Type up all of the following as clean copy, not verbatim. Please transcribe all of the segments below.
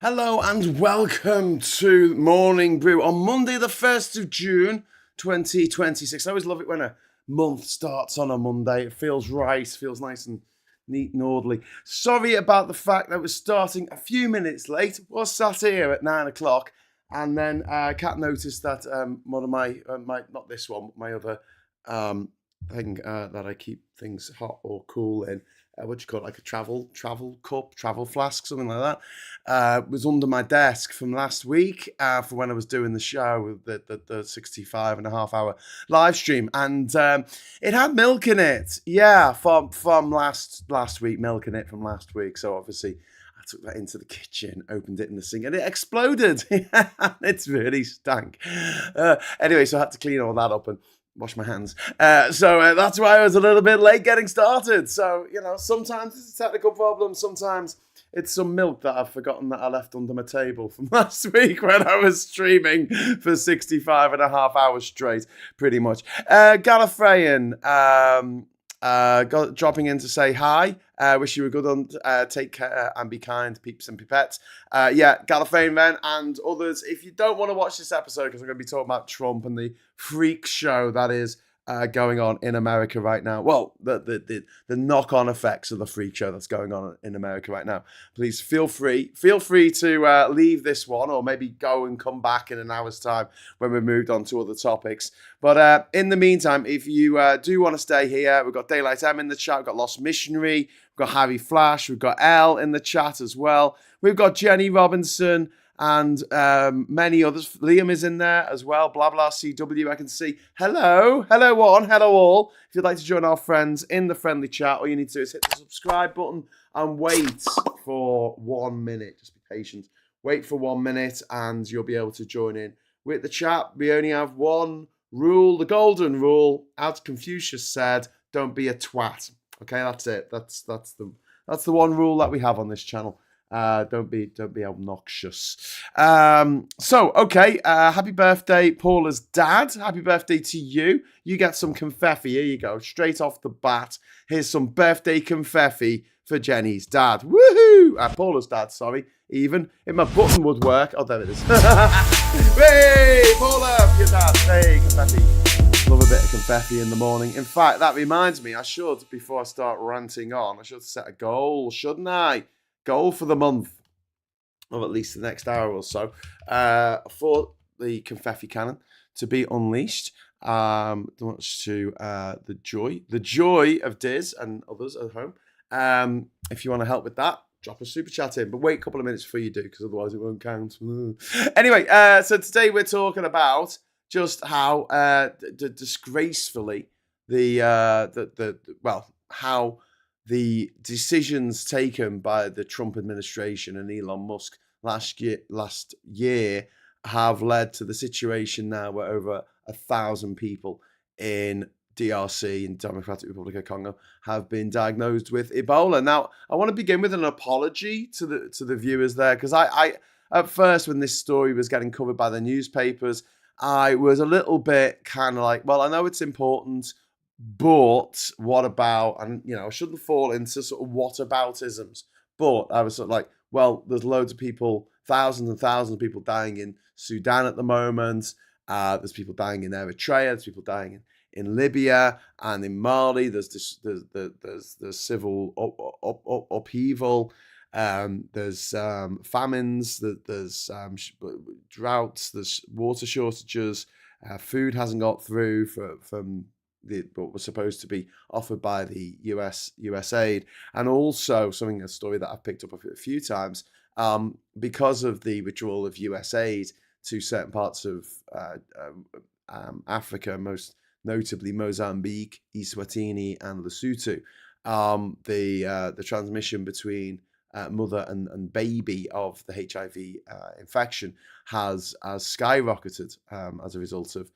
Hello and welcome to Morning Brew on Monday the 1st of June 2026. I always love it when a month starts on a Monday. It feels right, feels nice and neat and orderly. Sorry about the fact that we're starting a few minutes late. Was sat here at 9 o'clock and then Kat noticed that one of my not this one, but my other thing that I keep things hot or cool in, what do you call it, like a travel cup, travel flask, something like that, was under my desk from last week for when I was doing the show, the 65 and a half hour live stream, and it had milk in it. Yeah, from last week, milk in it from last week. So obviously I took that into the kitchen, opened it in the sink, and it exploded. It's really stank. Anyway, so I had to clean all that up and wash my hands. So that's why I was a little bit late getting started. So, sometimes it's a technical problem. Sometimes it's some milk that I've forgotten that I left under my table from last week when I was streaming for 65 and a half hours straight, pretty much. Gallifreyan, dropping in to say hi. Wish you a good one. Take care and be kind, peeps and pipettes. Gallifreyan then and others. If you don't want to watch this episode, because I'm going to be talking about Trump and the freak show that is going on in America right now. Well, the knock-on effects of the freak show that's going on in America right now. Please feel free to leave this one, or maybe go and come back in an hour's time when we've moved on to other topics. But in the meantime, if you do want to stay here, we've got Daylight M in the chat, we've got Lost Missionary, we've got Harry Flash, we've got Elle in the chat as well. We've got Jenny Robinson and many others. Liam is in there as well. Blah blah CW. I can see. Hello one, hello all. If you'd like to join our friends in the friendly chat, all you need to do is hit the subscribe button and wait for 1 minute. Just be patient. Wait for 1 minute, and you'll be able to join in with the chat. We only have one rule, the golden rule. As Confucius said, "Don't be a twat." Okay, that's it. That's the one rule that we have on this channel. Don't be obnoxious. Happy birthday, Paula's dad. Happy birthday to you. You get some confetti. Here you go. Straight off the bat. Here's some birthday confetti for Jenny's dad. Woohoo! Paula's dad, sorry. Even if my button would work. Oh, there it is. Hey, Paula, your dad. Hey, confetti. Love a bit of confetti in the morning. In fact, that reminds me, before I start ranting on, I should set a goal, shouldn't I? Goal for the month, or at least the next hour or so, for the confetti cannon to be unleashed. Much to the joy of Diz and others at home. If you want to help with that, drop a super chat in, but wait a couple of minutes before you do, because otherwise it won't count. Anyway, so today we're talking about just how disgracefully how the decisions taken by the Trump administration and Elon Musk last year have led to the situation now where over 1,000 people in DRC, in Democratic Republic of Congo, have been diagnosed with Ebola. Now, I want to begin with an apology to the viewers there, because I at first, when this story was getting covered by the newspapers, I was a little bit kind of like, well, I know it's important, but what about, and I shouldn't fall into sort of whataboutisms, but I was sort of like, well, there's loads of people, thousands and thousands of people dying in Sudan at the moment. There's people dying in Eritrea. There's people dying in Libya and in Mali. There's civil upheaval. There's famines. There's droughts. There's water shortages. Food hasn't got through from what was supposed to be offered by the USAID, and also a story that I've picked up a few times, because of the withdrawal of USAID to certain parts of Africa, most notably Mozambique, Eswatini, and Lesotho. The transmission between mother and baby of the HIV infection has skyrocketed as a result of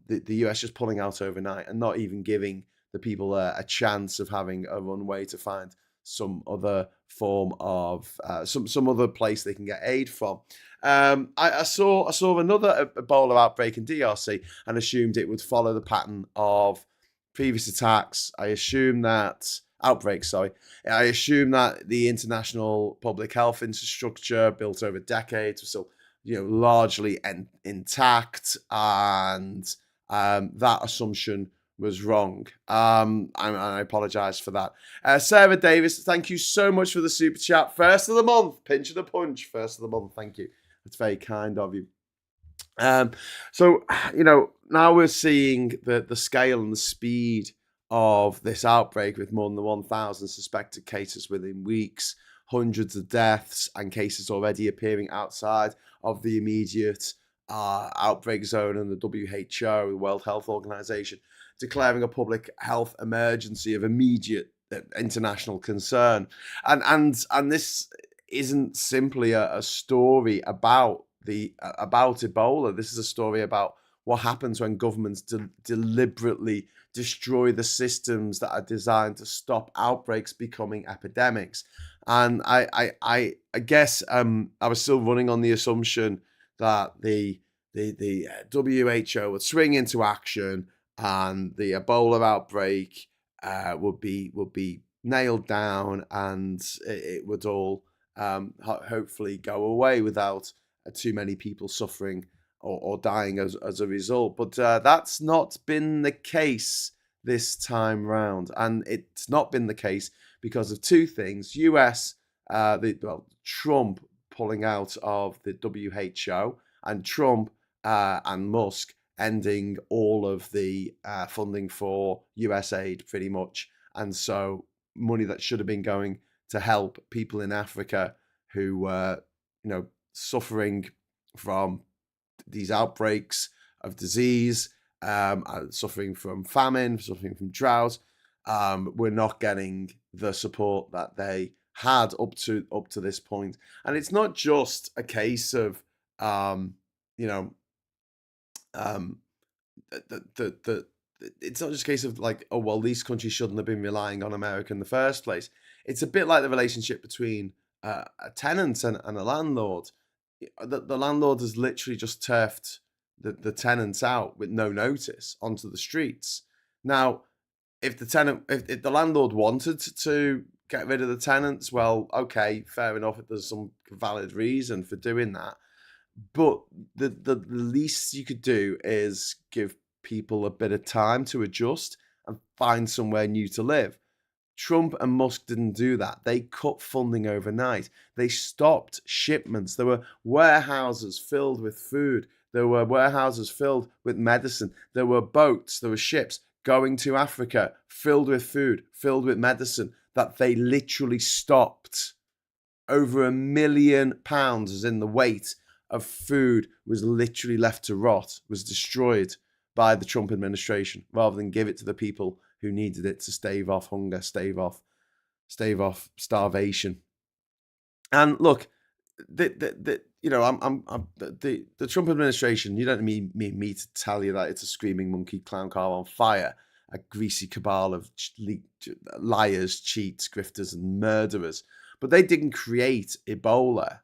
the US just pulling out overnight and not even giving the people a chance of having a runway to find some other form of some other place they can get aid from. I saw another Ebola outbreak in DRC and assumed it would follow the pattern of previous attacks. I assumed that outbreaks. Sorry, I assume that the international public health infrastructure built over decades was still, largely intact, and that assumption was wrong. I apologize for that. Sarah Davis, thank you so much for the super chat. First of the month, pinch of the punch. First of the month, thank you. That's very kind of you. So, now we're seeing the scale and the speed of this outbreak, with more than 1,000 suspected cases within weeks, hundreds of deaths, and cases already appearing outside of the immediate outbreak zone, and the WHO, the World Health Organization, declaring a public health emergency of immediate international concern. And this isn't simply a story about Ebola. This is a story about what happens when governments deliberately destroy the systems that are designed to stop outbreaks becoming epidemics. And I guess I was still running on the assumption that the WHO would swing into action, and the Ebola outbreak would be nailed down, and it would all hopefully go away without too many people suffering or dying as a result. But that's not been the case this time round, and it's not been the case because of two things: Trump pulling out of the WHO, and Trump and Musk ending all of the funding for USAID, pretty much. And so money that should have been going to help people in Africa who were, suffering from these outbreaks of disease, suffering from famine, suffering from drought, were not getting the support that they had up to this point. And it's not just a case of it's not just a case of like, oh well, these countries shouldn't have been relying on America in the first place. It's a bit like the relationship between a tenant and a landlord. The landlord has literally just turfed the tenants out with no notice onto the streets. Now, if the landlord wanted to get rid of the tenants, well, okay, fair enough. There's some valid reason for doing that. But the least you could do is give people a bit of time to adjust and find somewhere new to live. Trump and Musk didn't do that. They cut funding overnight. They stopped shipments. There were warehouses filled with food. There were warehouses filled with medicine. There were boats, there were ships going to Africa filled with food, filled with medicine, that they literally stopped. Over £1 million, as in the weight of food, was literally left to rot, was destroyed by the Trump administration, rather than give it to the people who needed it to stave off hunger, stave off starvation. And look, the Trump administration, you don't need me to tell you that it's a screaming monkey clown car on fire, a greasy cabal of liars, cheats, grifters, and murderers. But they didn't create Ebola.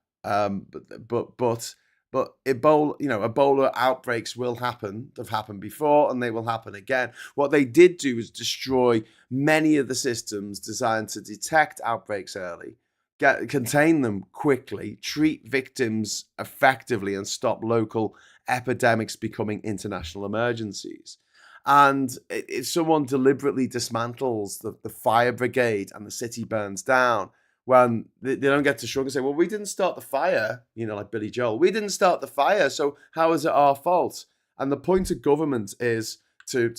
But Ebola, Ebola outbreaks will happen. They've happened before, and they will happen again. What they did do is destroy many of the systems designed to detect outbreaks early, contain them quickly, treat victims effectively, and stop local epidemics becoming international emergencies. And if someone deliberately dismantles the fire brigade and the city burns down, when they don't get to shrug and say, well, we didn't start the fire, like Billy Joel. We didn't start the fire, so how is it our fault? And the point of government is to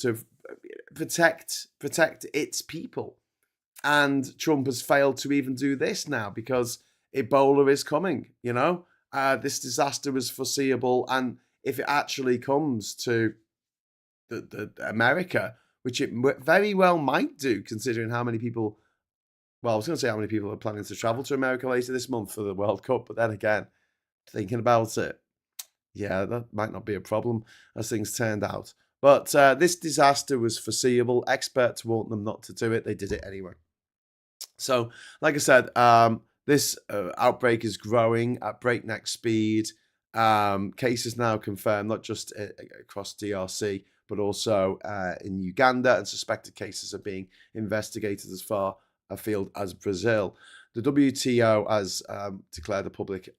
protect its people. And Trump has failed to even do this now, because Ebola is coming, This disaster was foreseeable. And if it actually comes to the America, which it very well might do, considering how many people... Well, I was going to say how many people are planning to travel to America later this month for the World Cup, but then again, thinking about it, yeah, that might not be a problem as things turned out. But this disaster was foreseeable. Experts warned them not to do it. They did it anyway. So, like I said, this outbreak is growing at breakneck speed. Cases now confirmed, not just across DRC, but also in Uganda, and suspected cases are being investigated as far field as Brazil. The WTO has declared a public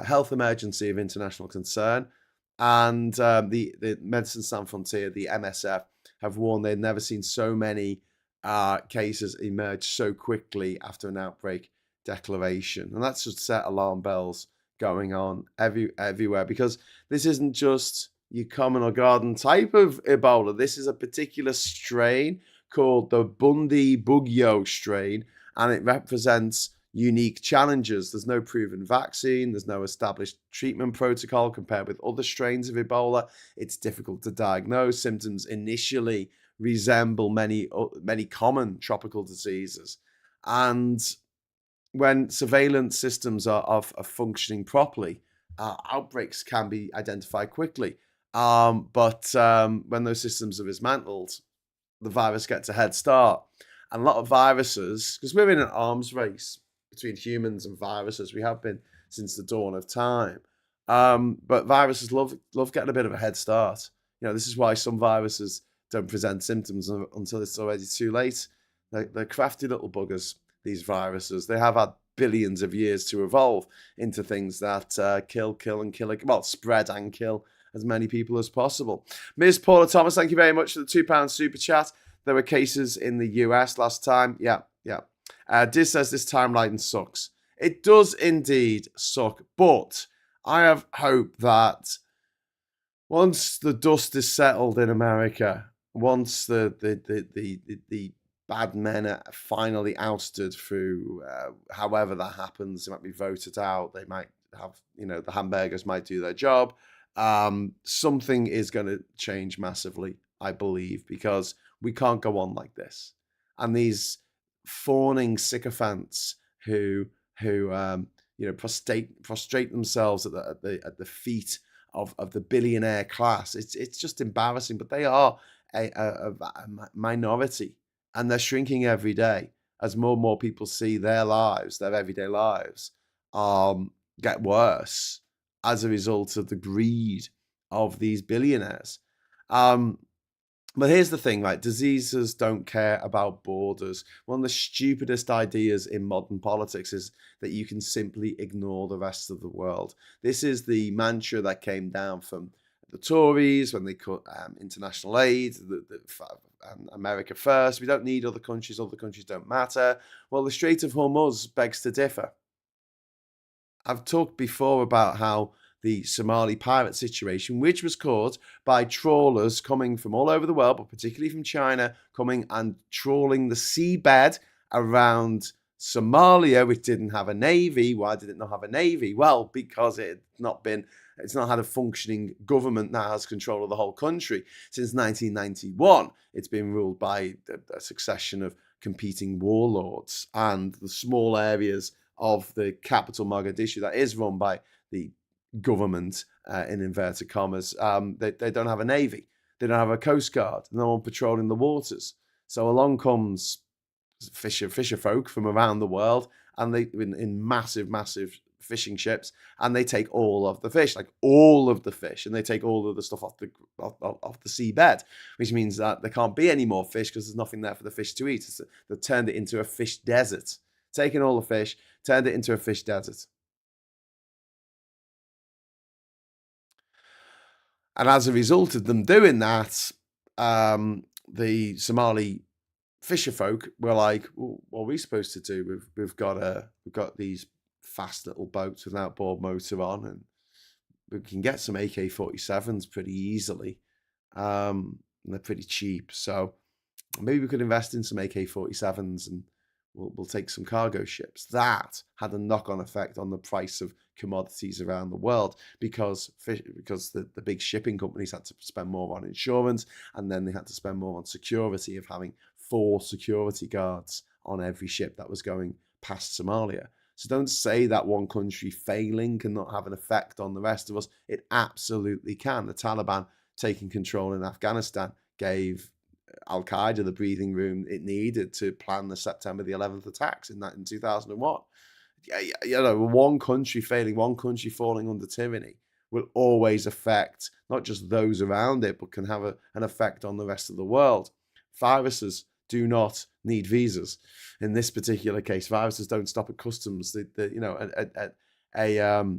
health emergency of international concern, and the Medicine Sans Frontier, the MSF, have warned they've never seen so many cases emerge so quickly after an outbreak declaration. And that's just set alarm bells going on everywhere, because this isn't just your common or garden type of Ebola. This is a particular strain called the Bundibugyo strain, and it represents unique challenges. There's no proven vaccine, there's no established treatment protocol compared with other strains of Ebola. It's difficult to diagnose. Symptoms initially resemble many common tropical diseases, and when surveillance systems are functioning properly, outbreaks can be identified quickly. But when those systems are dismantled, the virus gets a head start. And a lot of viruses, because we're in an arms race between humans and viruses, we have been since the dawn of time. But viruses love getting a bit of a head start. This is why some viruses don't present symptoms until it's already too late. They're crafty little buggers, these viruses. They have had billions of years to evolve into things that kill, spread and kill as many people as possible. Ms. Paula Thomas, thank you very much for the £2 super chat. There were cases in the US last time. Yeah. Diz says this timeline sucks. It does indeed suck, but I have hope that once the dust is settled in America, once the bad men are finally ousted through however that happens, they might be voted out, they might have, the hamburgers might do their job. Something is going to change massively, I believe, because we can't go on like this. And these fawning sycophants who prostrate themselves at the feet of the billionaire class, it's just embarrassing. But they are a minority, and they're shrinking every day as more and more people see their everyday lives, get worse as a result of the greed of these billionaires. But here's the thing, right? Diseases don't care about borders. One of the stupidest ideas in modern politics is that you can simply ignore the rest of the world. This is the mantra that came down from the Tories when they cut international aid, America first. We don't need other countries don't matter. Well, the Strait of Hormuz begs to differ. I've talked before about how the Somali pirate situation, which was caused by trawlers coming from all over the world, but particularly from China, coming and trawling the seabed around Somalia, which didn't have a navy. Why did it not have a navy? Well, because it's not had a functioning government that has control of the whole country. Since 1991, it's been ruled by a succession of competing warlords, and the small areas of the capital Mogadishu that is run by the government, in inverted commas, they don't have a navy, they don't have a coast guard, no one patrolling the waters. So along comes fisher folk from around the world, and they in massive fishing ships, and they take all of the fish, and they take all of the stuff off the seabed, which means that there can't be any more fish because there's nothing there for the fish to eat. They've turned it into a fish desert, taken all the fish, turned it into a fish desert. And as a result of them doing that, the Somali fisher folk were like, well, "What are we supposed to do? We've got these fast little boats with an outboard motor on, and we can get some AK-47s pretty easily. And they're pretty cheap, so maybe we could invest in some AK-47s and we'll take some cargo ships." That had a knock-on effect on the price of commodities around the world, because the big shipping companies had to spend more on insurance, and then they had to spend more on security of having 4 security guards on every ship that was going past Somalia. So don't say that one country failing cannot have an effect on the rest of us. It absolutely can. The Taliban taking control in Afghanistan gave Al-Qaeda the breathing room it needed to plan the September the 11th attacks in 2001. One country failing, one country falling under tyranny will always affect not just those around it, but can have an effect on the rest of the world. Viruses do not need visas. In this particular case, viruses don't stop at customs. A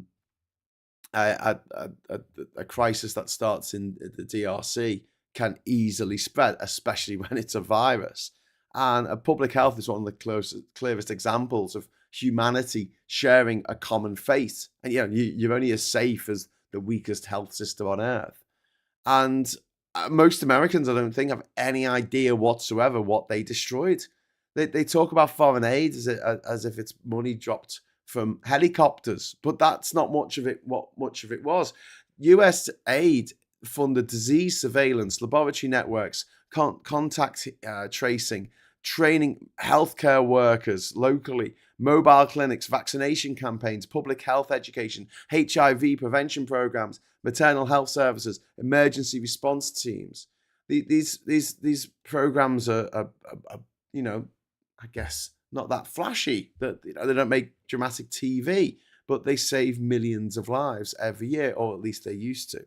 crisis that starts in the DRC can easily spread, especially when it's a virus. And public health is one of the clearest examples of humanity sharing a common fate. And you're only as safe as the weakest health system on earth. And most Americans, I don't think, have any idea whatsoever what they destroyed. They talk about foreign aid as if it's money dropped from helicopters, but that's not much of it. What much of it was. USAID funded disease surveillance, laboratory networks, contact tracing, training healthcare workers locally, mobile clinics, vaccination campaigns, public health education, HIV prevention programs, maternal health services, emergency response teams. These programs are I guess not that flashy. That they don't make dramatic TV, but they save millions of lives every year, or at least they used to.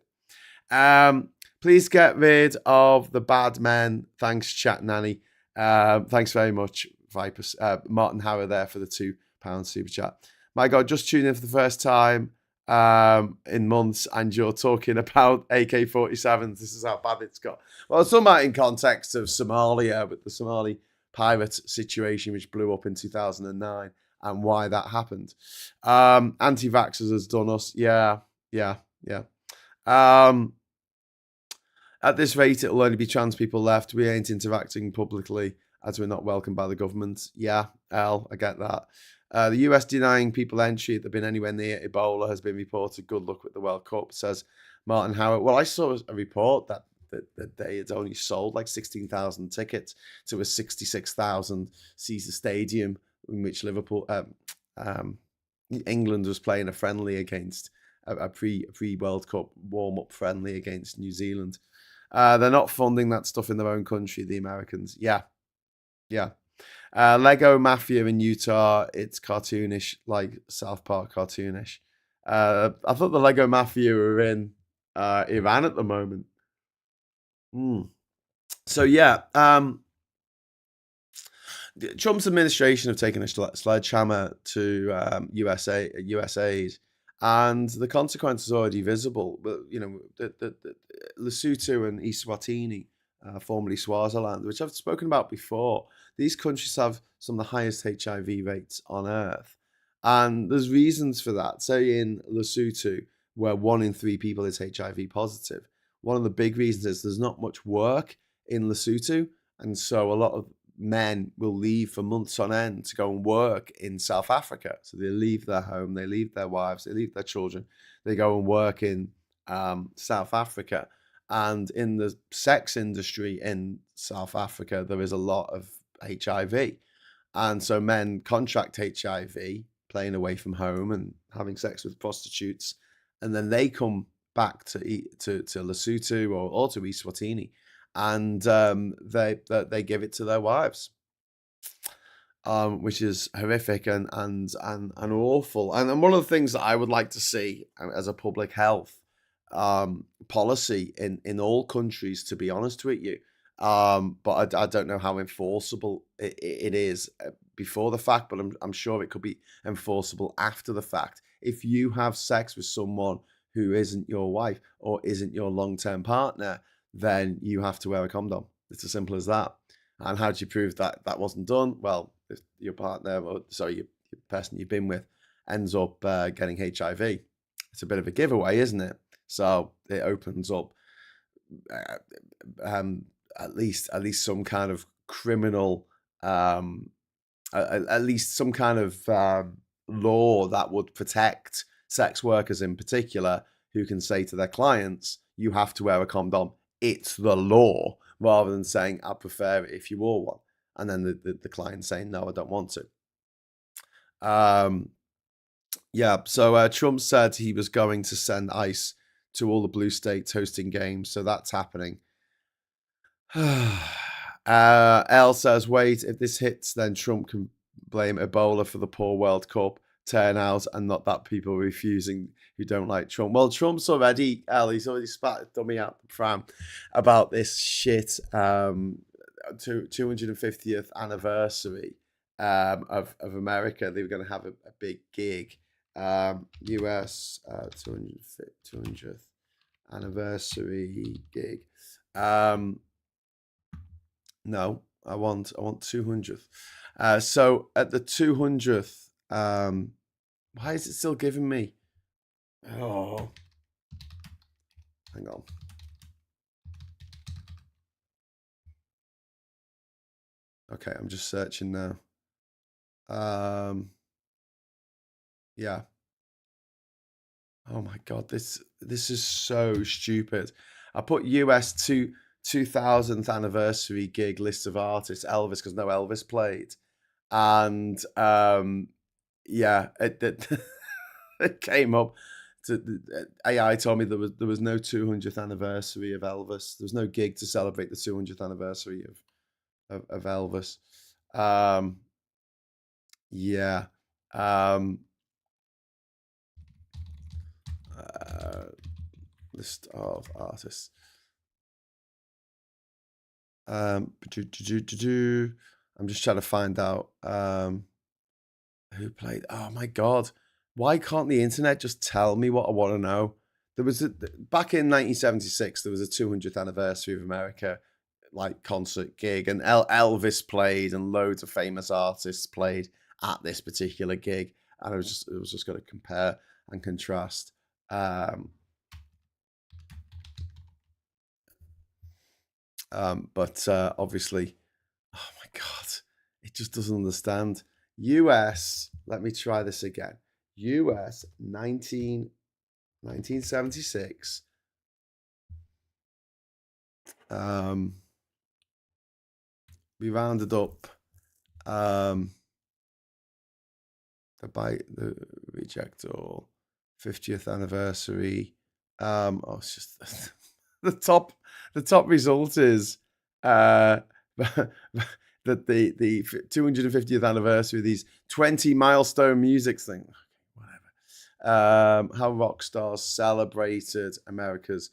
Please get rid of the bad men. Thanks, Chat Nanny. Thanks very much, Vipers. Martin Howard there for the £2 super chat. My God, just tuned in for the first time in months, and you're talking about AK-47s. This is how bad it's got. Well, some are in context of Somalia, with the Somali pirate situation, which blew up in 2009, and why that happened. Anti-vaxxers has done us. Yeah. At this rate, it'll only be trans people left. We ain't interacting publicly as we're not welcomed by the government. Yeah, I get that. The US denying people entry that have been anywhere near Ebola has been reported. Good luck with the World Cup, says Martin Howard. Well, I saw a report that they had only sold like 16,000 tickets to a 66,000 Caesar Stadium, in which England was playing a friendly against a pre-World Cup warm-up friendly against New Zealand. They're not funding that stuff in their own country, the Americans. Yeah. Lego Mafia in Utah, it's cartoonish, like South Park cartoonish. I thought the Lego Mafia were in Iran at the moment. So yeah, Trump's administration have taken a sledgehammer to USAID, and the consequence is already visible. But the Lesotho and Eswatini, formerly Swaziland, which I've spoken about before, these countries have some of the highest HIV rates on earth, and there's reasons for that. Say in Lesotho, where 1 in 3 people is HIV positive. One of the big reasons is there's not much work in Lesotho, and so a lot of men will leave for months on end to go and work in South Africa. So they leave their home, they leave their wives, they leave their children, they go and work in South Africa. And in the sex industry in South Africa, there is a lot of HIV. And so men contract HIV, playing away from home and having sex with prostitutes, and then they come back to Lesotho or to Eswatini, and they give it to their wives, which is horrific and awful. And one of the things that I would like to see as a public health policy in all countries, to be honest with you, but I don't know how enforceable it is before the fact, but I'm sure it could be enforceable after the fact. If you have sex with someone who isn't your wife or isn't your long-term partner, then you have to wear a condom. It's as simple as that. And how do you prove that that wasn't done? Well, if your partner, your person you've been with, ends up getting HIV, it's a bit of a giveaway, isn't it? So it opens up at least some kind of criminal, at least some kind of law that would protect sex workers in particular, who can say to their clients, you have to wear a condom. It's the law, rather than saying, I prefer it if you wore one. And then the client saying, no, I don't want to. So Trump said he was going to send ICE to all the blue states hosting games. So that's happening. Elle says, wait, if this hits, then Trump can blame Ebola for the poor World Cup turnout and not that people refusing who don't like Trump. Well, Trump's already, he's already spat a dummy out the pram about this shit 250th anniversary of America. They were going to have a big gig. US 200th anniversary gig. No, I want 200th. So at the 200th, why is it still giving me? Oh, hang on. Okay, I'm just searching now. Yeah. Oh my God, this is so stupid. I put US 2000th anniversary gig list of artists, Elvis, because no Elvis played. And yeah, it it came up. AI told me there was no 200th anniversary of Elvis. There was no gig to celebrate the 200th anniversary of Elvis. Yeah. List of artists. I'm just trying to find out who played. Oh my God. Why can't the internet just tell me what I want to know? There was back in 1976, there was a 200th anniversary of America like concert gig, and Elvis played, and loads of famous artists played at this particular gig, and I was just going to compare and contrast. But obviously, oh my God, it just doesn't understand. US, let me try this again. US 1976. We rounded up the reject all 50th anniversary. Oh, it's just the top result is that the 250th anniversary of these 20 milestone music thing. Whatever. How rock stars celebrated America's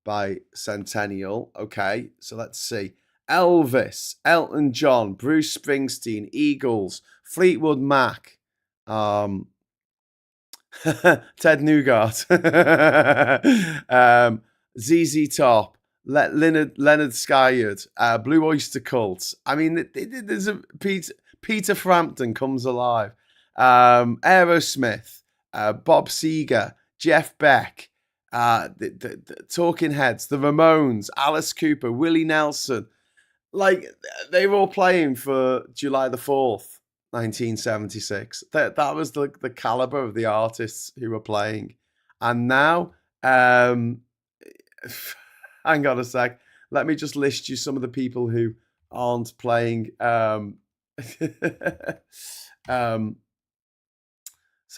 bicentennial. Okay, so let's see. Elvis, Elton John, Bruce Springsteen, Eagles, Fleetwood Mac, Ted Nugent, ZZ Top, Leonard Skyard, Blue Oyster Cult. I mean, there's a Peter Frampton comes alive. Aerosmith, Bob Seger, Jeff Beck, the Talking Heads, the Ramones, Alice Cooper, Willie Nelson. Like, they were all playing for July the 4th, 1976. That was the caliber of the artists who were playing. And now, hang on a sec. Let me just list you some of the people who aren't playing. So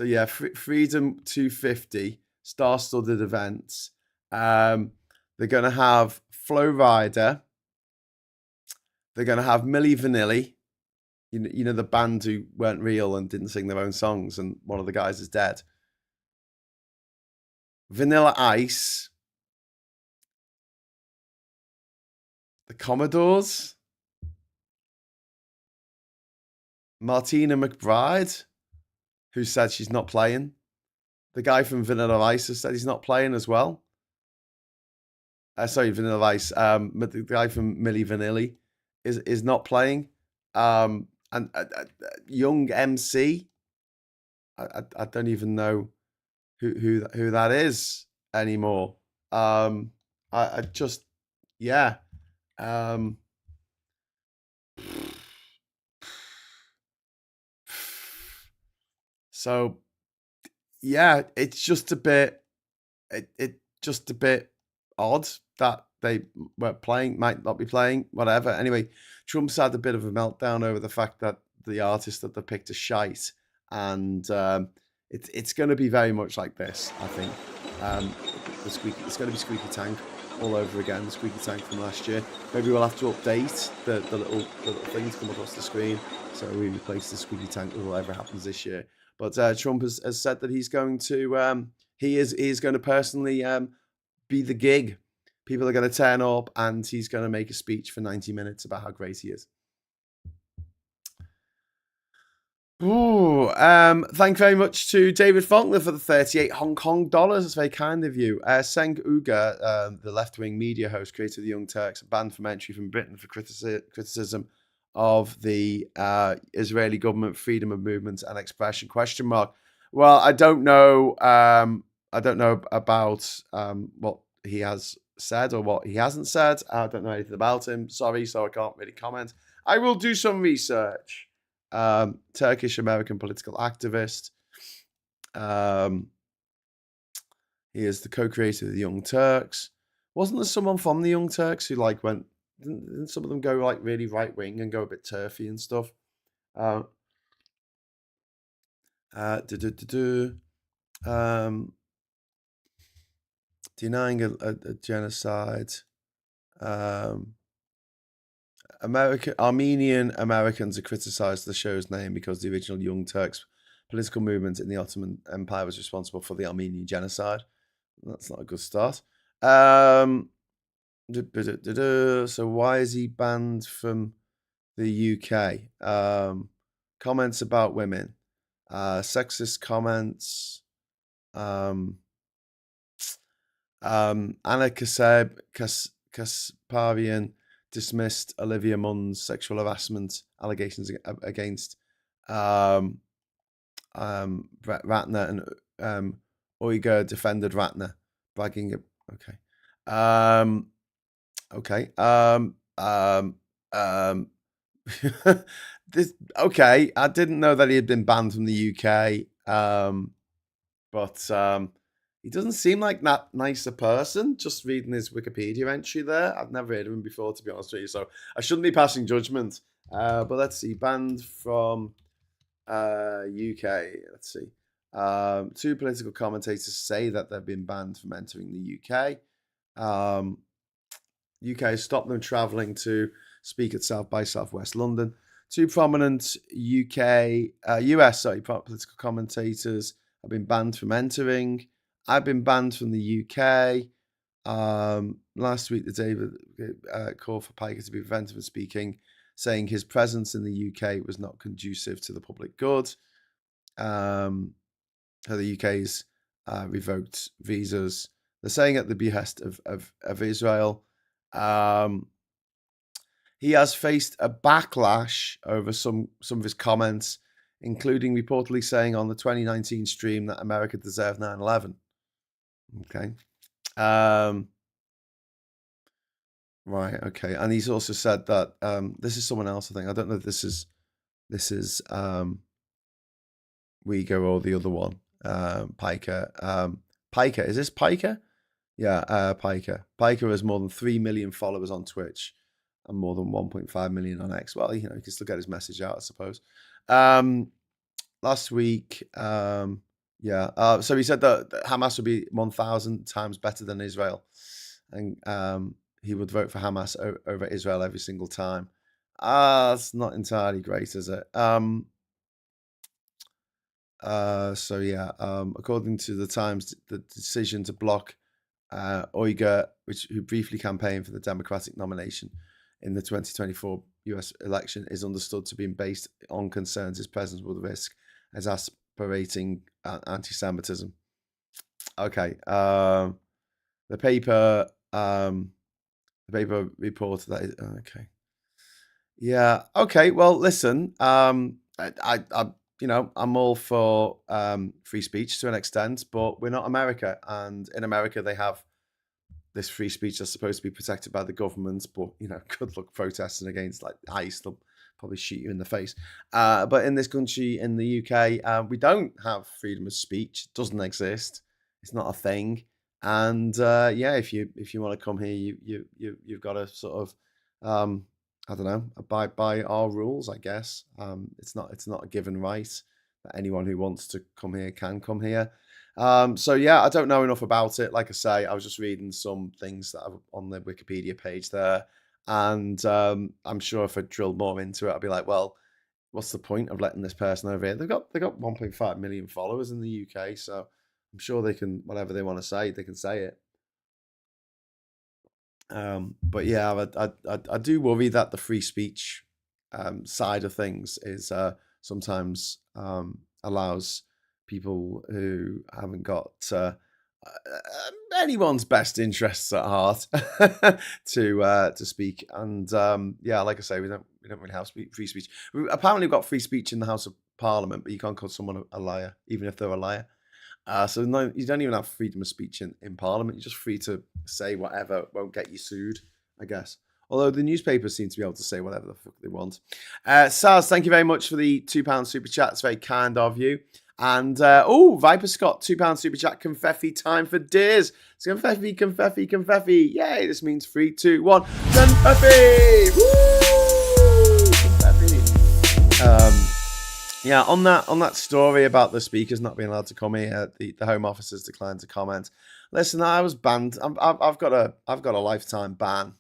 yeah, Freedom 250, star-studded events. They're going to have Flo Rida. They're going to have Milli Vanilli, you know the band who weren't real and didn't sing their own songs, and one of the guys is dead. Vanilla Ice, the Commodores, Martina McBride, who said she's not playing. The guy from Vanilla Ice has said he's not playing as well. Sorry, Vanilla Ice. The guy from Milli Vanilli is not playing. And Young MC, I don't even know who that is anymore. I just, yeah. So yeah, it's just a bit, it just a bit odd that they were playing, might not be playing, whatever. Anyway, Trump's had a bit of a meltdown over the fact that the artist that they picked is shite, and it's going to be very much like this, I think. It's going to be Squeaky Tank all over again, the Squeaky Tank from last year. Maybe we'll have to update the little things come across the screen, so we replace the Squeaky Tank with whatever happens this year. But Trump has said that he's going to, he is going to personally be the gig. People are going to turn up, and he's going to make a speech for 90 minutes about how great he is. Ooh, thank you very much to David Faulkner for the 38 Hong Kong dollars. That's very kind of you. Seng Uga, the left-wing media host, creator of the Young Turks, banned from entry from Britain for criticism of the Israeli government freedom of movement and expression ? Well, I don't know. I don't know about what he has said or what he hasn't said. I don't know anything about him. Sorry, so I can't really comment. I will do some research. Turkish American political activist. He is the co-creator of the Young Turks. Wasn't there someone from the Young Turks who like went? Didn't some of them go like really right wing and go a bit turfy and stuff? Denying a genocide. Armenian Americans have criticised the show's name because the original Young Turks political movement in the Ottoman Empire was responsible for the Armenian genocide. That's not a good start. So why is he banned from the UK? Comments about women, sexist comments. Anna Kasparian dismissed Olivia Munn's sexual harassment allegations against Ratner, and Uyghur defended Ratner, bragging. Okay. This okay. I didn't know that he had been banned from the UK. But he doesn't seem like that nice a person, just reading his Wikipedia entry there. I've never heard of him before, to be honest with you, so I shouldn't be passing judgment. But let's see, banned from UK. Let's see. Two political commentators say that they've been banned from entering the UK. UK stopped them travelling to speak at South by Southwest London. Two prominent US political commentators have been banned from entering. I've been banned from the UK. Last week, the David called for Piker to be prevented from speaking, saying his presence in the UK was not conducive to the public good. The UK's revoked visas. They're saying at the behest of Israel. He has faced a backlash over some of his comments, including reportedly saying on the 2019 stream that America deserved 9/11. Okay. Right. Okay. And he's also said that this is someone else. I think I don't know if this is Uyghur or the other one. Piker. Piker. Is this Piker? Yeah. Piker. Piker has more than 3 million followers on Twitch and more than 1.5 million on X. Well, you can still get his message out, I suppose. Last week, so he said that Hamas would be 1,000 times better than Israel, and he would vote for Hamas over Israel every single time. That's not entirely great, is it? According to the Times, the decision to block Uyghur, who briefly campaigned for the Democratic nomination in the 2024 US election, is understood to be based on concerns his presence would risk exasperating anti-Semitism. Okay. The paper reported that. Okay. Yeah. Okay. Well, listen. I'm all for free speech to an extent, but we're not America, and in America they have this free speech that's supposed to be protected by the government, but good luck protesting against like ICE. They'll probably shoot you in the face. But in this country, in the UK, we don't have freedom of speech. It doesn't exist. It's not a thing. And if you want to come here, you've got to sort of I don't know, abide by our rules, I guess. It's not a given right that anyone who wants to come here can come here. I don't know enough about it. Like I say, I was just reading some things that are on the Wikipedia page there, and I'm sure if I drilled more into it, I'd be like, well, what's the point of letting this person over here? They've got 1.5 million followers in the UK, so I'm sure they can, whatever they want to say, they can say it. But yeah, I do worry that the free speech side of things is sometimes allows people who haven't got anyone's best interests at heart to speak. And yeah, like I say, we don't really have free speech. Apparently, we've got free speech in the House of Parliament, but you can't call someone a liar, even if they're a liar. So no, you don't even have freedom of speech in Parliament. You're just free to say whatever won't get you sued, I guess. Although the newspapers seem to be able to say whatever the fuck they want. Saz, thank you very much for the £2 super chat. It's very kind of you. And Viper Scott, £2 super chat. Confetti time for Deers. It's confetti, confetti, confetti. Yay! This means 3, 2, 1. Confetti! Woo! Confetti. Yeah, on that story about the speakers not being allowed to come here, the Home Office has declined to comment. Listen, I was banned. I've got a lifetime ban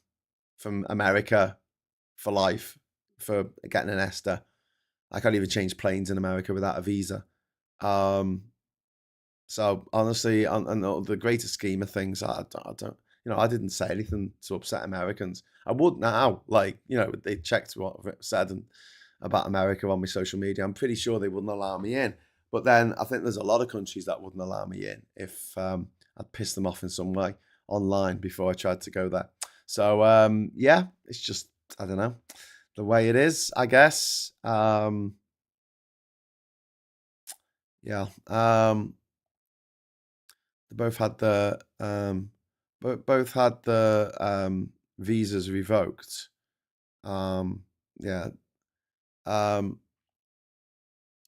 from America for life for getting an ESTA. I can't even change planes in America without a visa. So honestly, on the greater scheme of things, I don't. I didn't say anything to upset Americans. I would now, they checked what I've said and about America on my social media. I'm pretty sure they wouldn't allow me in. But then I think there's a lot of countries that wouldn't allow me in if I'd pissed them off in some way online before I tried to go there. So yeah, it's just, I don't know, the way it is, I guess. Yeah. They both had the visas revoked. Yeah.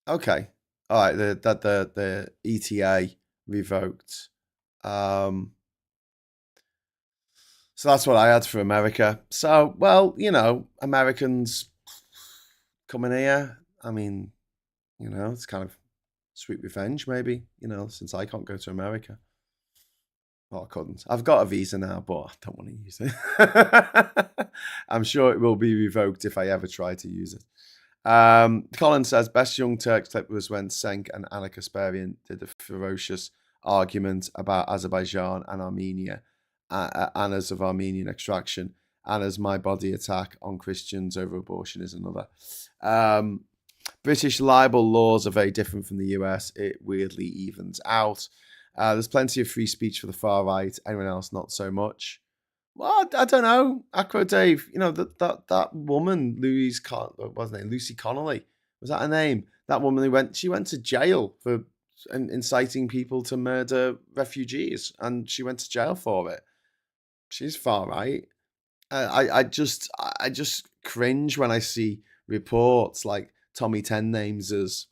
Okay. All right. The ETA revoked. So that's what I had for America. So, well, Americans coming here. I mean, it's kind of sweet revenge, maybe, since I can't go to America. Well, I couldn't. I've got a visa now, but I don't want to use it. I'm sure it will be revoked if I ever try to use it. Colin says, best Young Turks clip was when Senk and Anna Kasparian did a ferocious argument about Azerbaijan and Armenia. Anna's of Armenian extraction. Anna's my body attack on Christians over abortion is another. British libel laws are very different from the US. It weirdly evens out. There's plenty of free speech for the far right. Anyone else, not so much. Well, I don't know. Acro Dave, that woman, Lucy Connolly, was that her name? That woman she went to jail for inciting people to murder refugees, and she went to jail for it. She's far right. I just cringe when I see reports like Tommy Ten Names'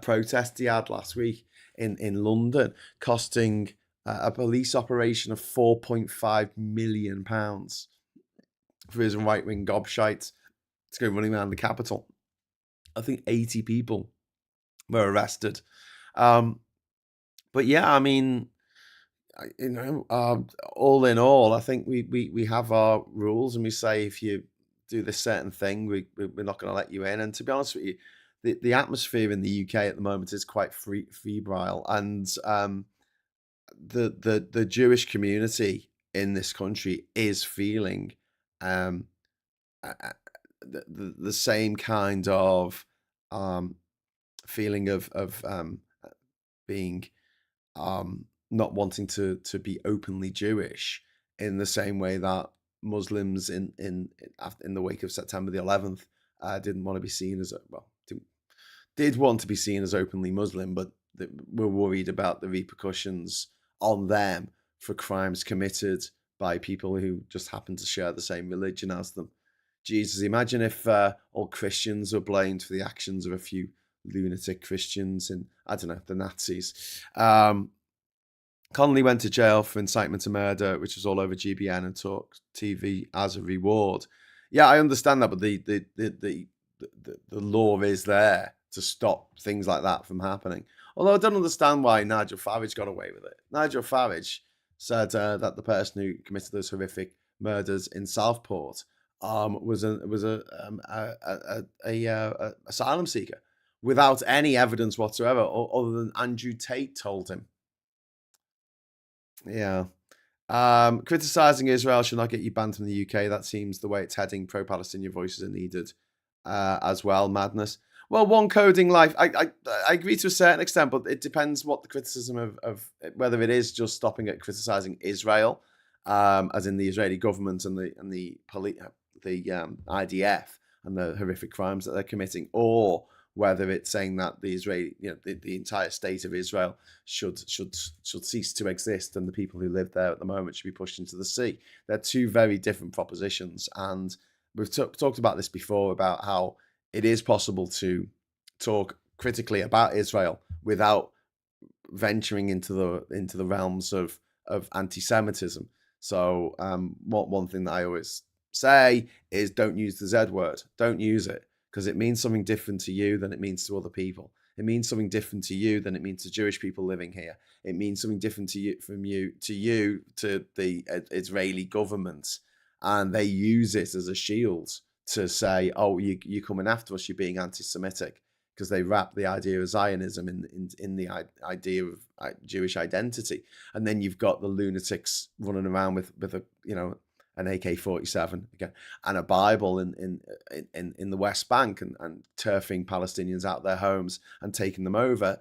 protest he had last week in London, costing a police operation of £4.5 million for his right-wing gobshite to go running around the capital. I think 80 people were arrested. But yeah, I mean, all in all, I think we have our rules, and we say if you do this certain thing, we're not going to let you in. And to be honest with you, the atmosphere in the UK at the moment is quite febrile, and the Jewish community in this country is feeling the same kind of feeling of being not wanting to be openly Jewish in the same way that Muslims in the wake of September the 11th didn't want to be seen as did want to be seen as openly Muslim, but were worried about the repercussions on them for crimes committed by people who just happen to share the same religion as them. Jesus, imagine if all Christians were blamed for the actions of a few lunatic Christians and, I don't know, the Nazis. Connolly went to jail for incitement to murder, which was all over GBN and Talk TV as a reward. Yeah, I understand that, but the law is there to stop things like that from happening. Although I don't understand why Nigel Farage got away with it. Nigel Farage said that the person who committed those horrific murders in Southport was a asylum seeker without any evidence whatsoever, other than Andrew Tate told him. Yeah. Criticizing Israel should not get you banned from the UK. That seems the way it's heading. Pro-Palestinian voices are needed as well. Madness. Well, one coding life. I agree to a certain extent, but it depends what the criticism of whether it is just stopping at criticizing Israel, as in the Israeli government and the IDF and the horrific crimes that they're committing, or whether it's saying that the Israeli, the entire state of Israel should cease to exist, and the people who live there at the moment should be pushed into the sea. They're two very different propositions, and we've talked about this before, about how it is possible to talk critically about Israel without venturing into the realms of anti-Semitism. So one thing that I always say is, don't use the Z word. Don't use it, because it means something different to you than it means to other people. It means something different to you than it means to Jewish people living here. It means something different to you, to the Israeli government, and they use it as a shield to say, "Oh, you're coming after us. You're being anti-Semitic," because they wrap the idea of Zionism in the idea of Jewish identity, and then you've got the lunatics running around with a an AK-47 again and a Bible in the West Bank and turfing Palestinians out of their homes and taking them over,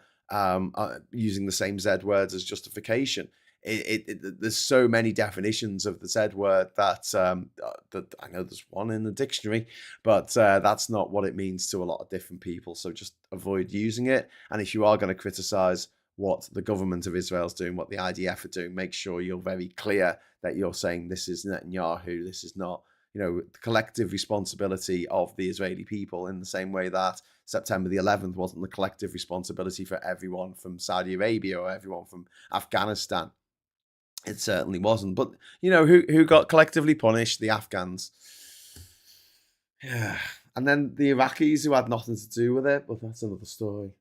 using the same Z words as justification. There's so many definitions of the Z word that I know there's one in the dictionary, but that's not what it means to a lot of different people. So just avoid using it. And if you are going to criticize what the government of Israel is doing, what the IDF are doing, make sure you're very clear that you're saying this is Netanyahu, this is not, the collective responsibility of the Israeli people, in the same way that September the 11th wasn't the collective responsibility for everyone from Saudi Arabia or everyone from Afghanistan. It certainly wasn't. But, who got collectively punished? The Afghans. Yeah. And then the Iraqis, who had nothing to do with it, but that's another story.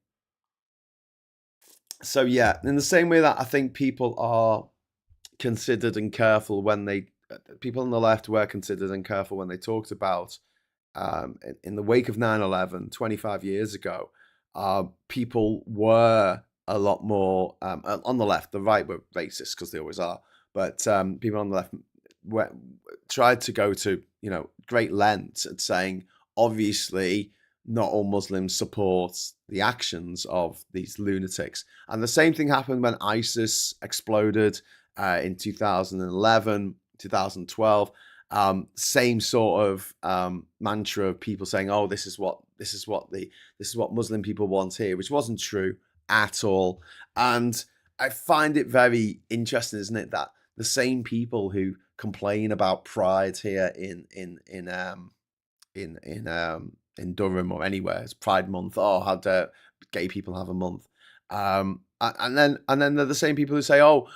So, yeah, in the same way that I think people are considered and careful people on the left were considered and careful when they talked about, in the wake of 9/11, 25 years ago, people were a lot more, on the left. The right were racist, because they always are, but people on the left tried to go to great lengths at saying, obviously not all Muslims support the actions of these lunatics. And the same thing happened when ISIS exploded in 2011, 2012. Same sort of mantra of people saying, "Oh, this is what Muslim people want here," which wasn't true at all. And I find it very interesting, isn't it, that the same people who complain about pride here in Durham or anywhere, it's Pride Month. Oh, how dare gay people have a month? And then they're the same people who say, "Oh,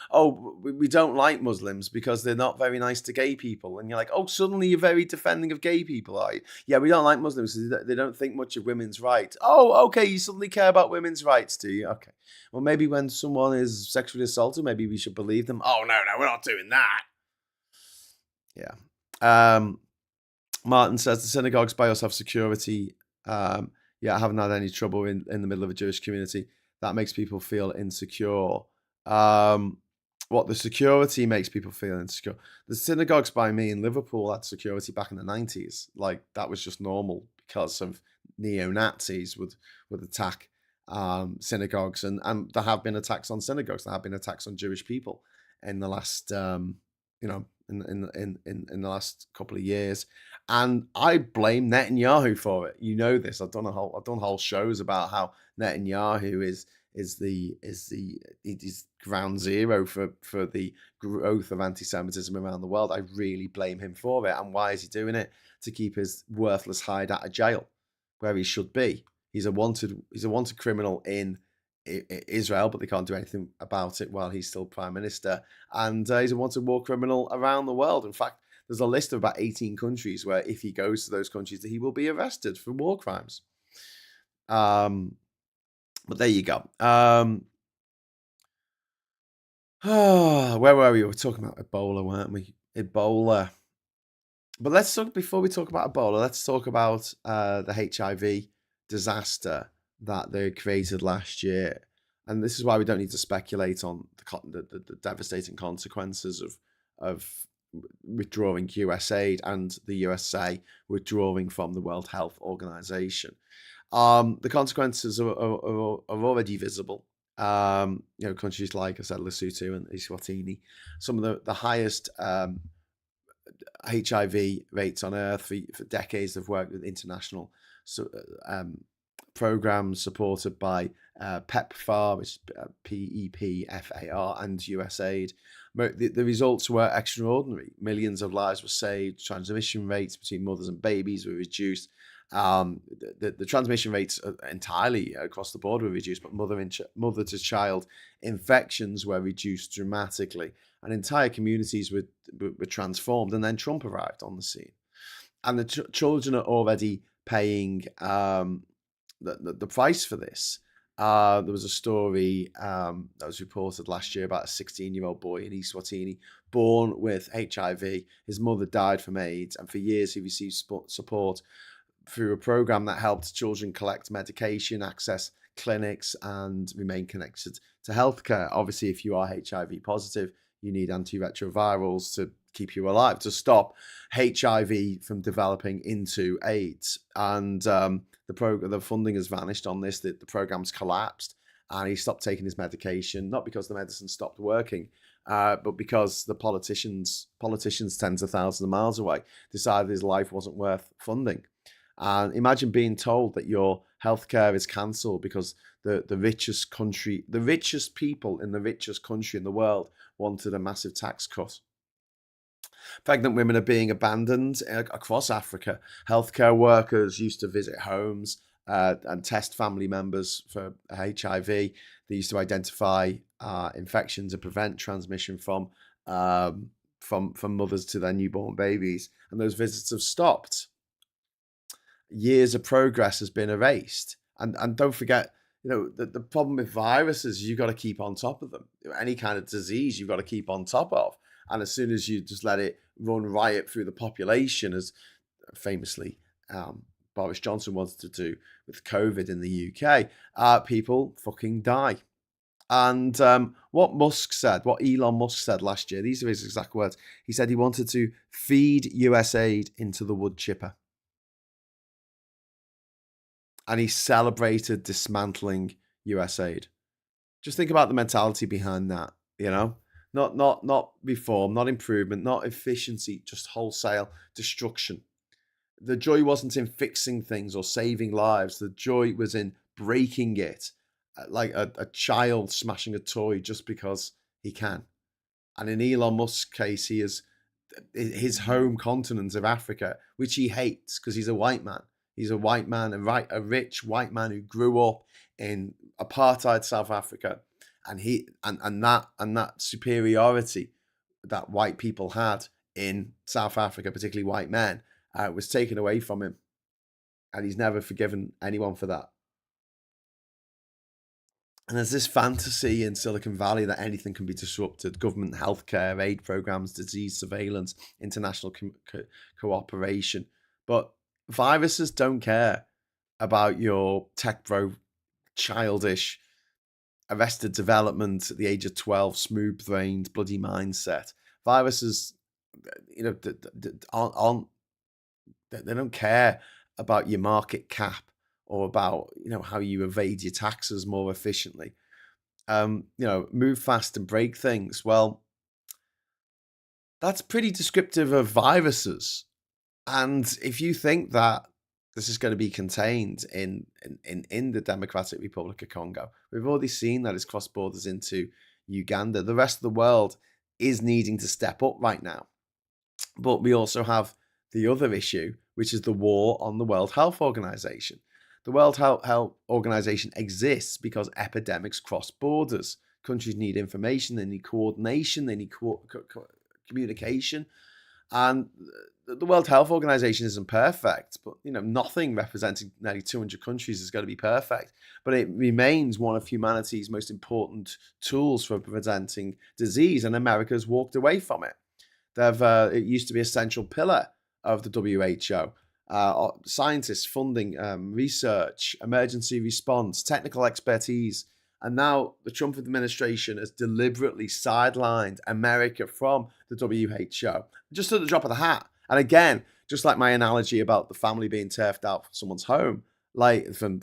we don't like Muslims because they're not very nice to gay people." And you're like, "Oh, suddenly you're very defending of gay people, are you?" "Yeah, we don't like Muslims because they don't think much of women's rights." "Oh, okay, you suddenly care about women's rights, do you?" Okay. Well, maybe when someone is sexually assaulted, maybe we should believe them. "Oh, no, we're not doing that." Yeah. Martin says the synagogues by us have security. Yeah, I haven't had any trouble in the middle of a Jewish community. That makes people feel insecure. What the security makes people feel insecure. The synagogues by me in Liverpool had security back in the 90s. Like, that was just normal because of neo-Nazis would attack synagogues, and there have been attacks on synagogues. There have been attacks on Jewish people in the last in the last couple of years, and I blame Netanyahu for it. You know this. I've done whole shows about how Netanyahu is ground zero for the growth of anti-Semitism around the world. I really blame him for it. And why is he doing it? To keep his worthless hide out of jail, where he should be. He's a wanted criminal in Israel, but they can't do anything about it while he's still prime minister. And he's a wanted war criminal around the world. In fact, there's a list of about 18 countries where, if he goes to those countries, that he will be arrested for war crimes. But there you go. Where were we? We were talking about Ebola, weren't we? Ebola. But let's talk, before we talk about Ebola, let's talk about the HIV disaster that they created last year. And this is why we don't need to speculate on the devastating consequences of withdrawing USAID and the USA withdrawing from the World Health Organization. The consequences are already visible. Countries like I said, Lesotho and Eswatini, some of the highest HIV rates on Earth for decades. They've worked with international programs supported by PEPFAR, which is PEPFAR, and USAID. The results were extraordinary. Millions of lives were saved. Transmission rates between mothers and babies were reduced. The transmission rates entirely across the board were reduced, but mother to child infections were reduced dramatically, and entire communities were transformed. And then Trump arrived on the scene, and the children are already paying the price for this. There was a story that was reported last year about a 16-year-old boy in Eswatini born with HIV. His mother died from AIDS, and for years he received support through a program that helped children collect medication, access clinics, and remain connected to healthcare. Obviously, if you are HIV positive, you need antiretrovirals to keep you alive, to stop HIV from developing into AIDS. And the funding has vanished on this. The program's collapsed, and he stopped taking his medication, not because the medicine stopped working, but because the politicians tens of thousands of miles away decided his life wasn't worth funding. And imagine being told that your healthcare is cancelled because the richest people in the richest country in the world wanted a massive tax cut. Pregnant women are being abandoned across Africa. Healthcare workers used to visit homes and test family members for HIV. They used to identify infections and prevent transmission from mothers to their newborn babies. And those visits have stopped. Years of progress has been erased. And don't forget, the problem with viruses is you've got to keep on top of them. Any kind of disease you've got to keep on top of. And as soon as you just let it run riot through the population, as famously Boris Johnson wanted to do with COVID in the UK, people fucking die. And what Elon Musk said last year, these are his exact words. He said he wanted to feed USAID into the wood chipper. And he celebrated dismantling USAID. Just think about the mentality behind that, Not reform, not improvement, not efficiency, just wholesale destruction. The joy wasn't in fixing things or saving lives. The joy was in breaking it, like a child smashing a toy just because he can. And in Elon Musk's case, he is his home continent of Africa, which he hates because he's a white man. He's a white man, a rich white man who grew up in apartheid South Africa, and that superiority that white people had in South Africa, particularly white men, was taken away from him, and he's never forgiven anyone for that. And there's this fantasy in Silicon Valley that anything can be disrupted: government healthcare, aid programs, disease surveillance, international cooperation. But viruses don't care about your tech bro, childish, arrested development at the age of 12, smooth-brained, bloody mindset. Viruses, aren't they don't care about your market cap or about how you evade your taxes more efficiently. Move fast and break things. Well, that's pretty descriptive of viruses. And if you think that this is going to be contained in the Democratic Republic of Congo, we've already seen that it's crossed borders into Uganda. The rest of the world is needing to step up right now. But we also have the other issue, which is the war on the World Health Organization. The World Health Organization exists because epidemics cross borders. Countries need information, they need coordination, they need communication. And the World Health Organization isn't perfect, but nothing representing nearly 200 countries is going to be perfect. But it remains one of humanity's most important tools for preventing disease, and America's walked away from it. It used to be a central pillar of the WHO. Scientists, funding, research, emergency response, technical expertise, And now the Trump administration has deliberately sidelined America from the WHO, just at the drop of the hat. And again, just like my analogy about the family being turfed out from someone's home, like from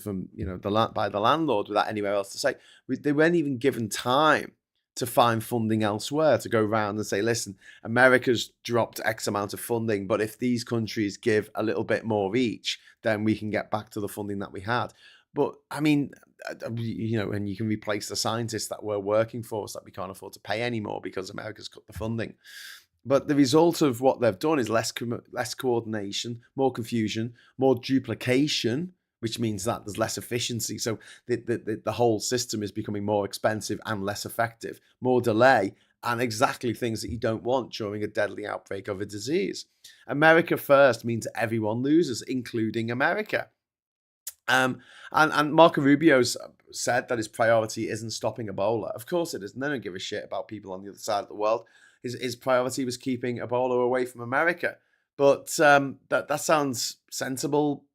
by the landlord without anywhere else to say, they weren't even given time to find funding elsewhere, to go around and say, listen, America's dropped X amount of funding, but if these countries give a little bit more each, then we can get back to the funding that we had. But I mean, and you can replace the scientists that were working for us that we can't afford to pay anymore because America's cut the funding. But the result of what they've done is less coordination, more confusion, more duplication, which means that there's less efficiency. So the whole system is becoming more expensive and less effective, more delay, and exactly things that you don't want during a deadly outbreak of a disease. America first means everyone loses, including America. And Marco Rubio's said that his priority isn't stopping Ebola. Of course it isn't. They don't give a shit about people on the other side of the world. His priority was keeping Ebola away from America. But that sounds sensible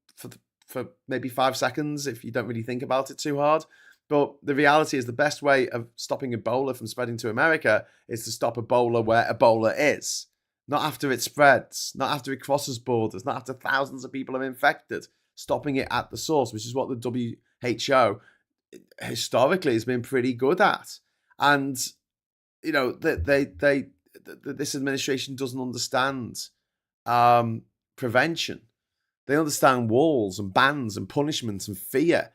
for maybe 5 seconds if you don't really think about it too hard. But the reality is the best way of stopping Ebola from spreading to America is to stop Ebola where Ebola is. Not after it spreads, not after it crosses borders, not after thousands of people are infected. Stopping it at the source, which is what the WHO historically has been pretty good at. And, this administration doesn't understand prevention. They understand walls and bans and punishments and fear,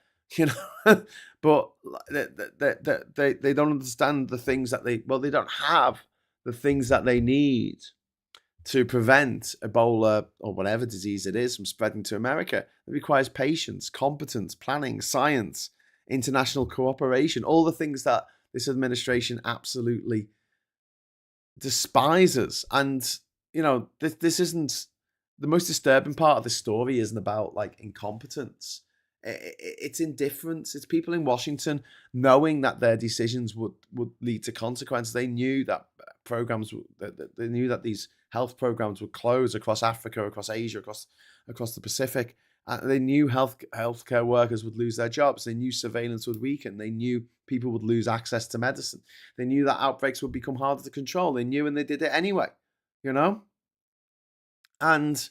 but they don't understand the things that they don't have the things that they need to prevent Ebola or whatever disease it is from spreading to America. It requires patience, competence, planning, science, international cooperation, all the things that this administration absolutely despises. And, this isn't the most disturbing part of this story isn't about like incompetence. It's indifference. It's people in Washington knowing that their decisions would lead to consequences. They knew that they knew that these health programs would close across Africa, across Asia, across the Pacific. They knew healthcare workers would lose their jobs. They knew surveillance would weaken. They knew people would lose access to medicine. They knew that outbreaks would become harder to control. They knew, and they did it anyway, And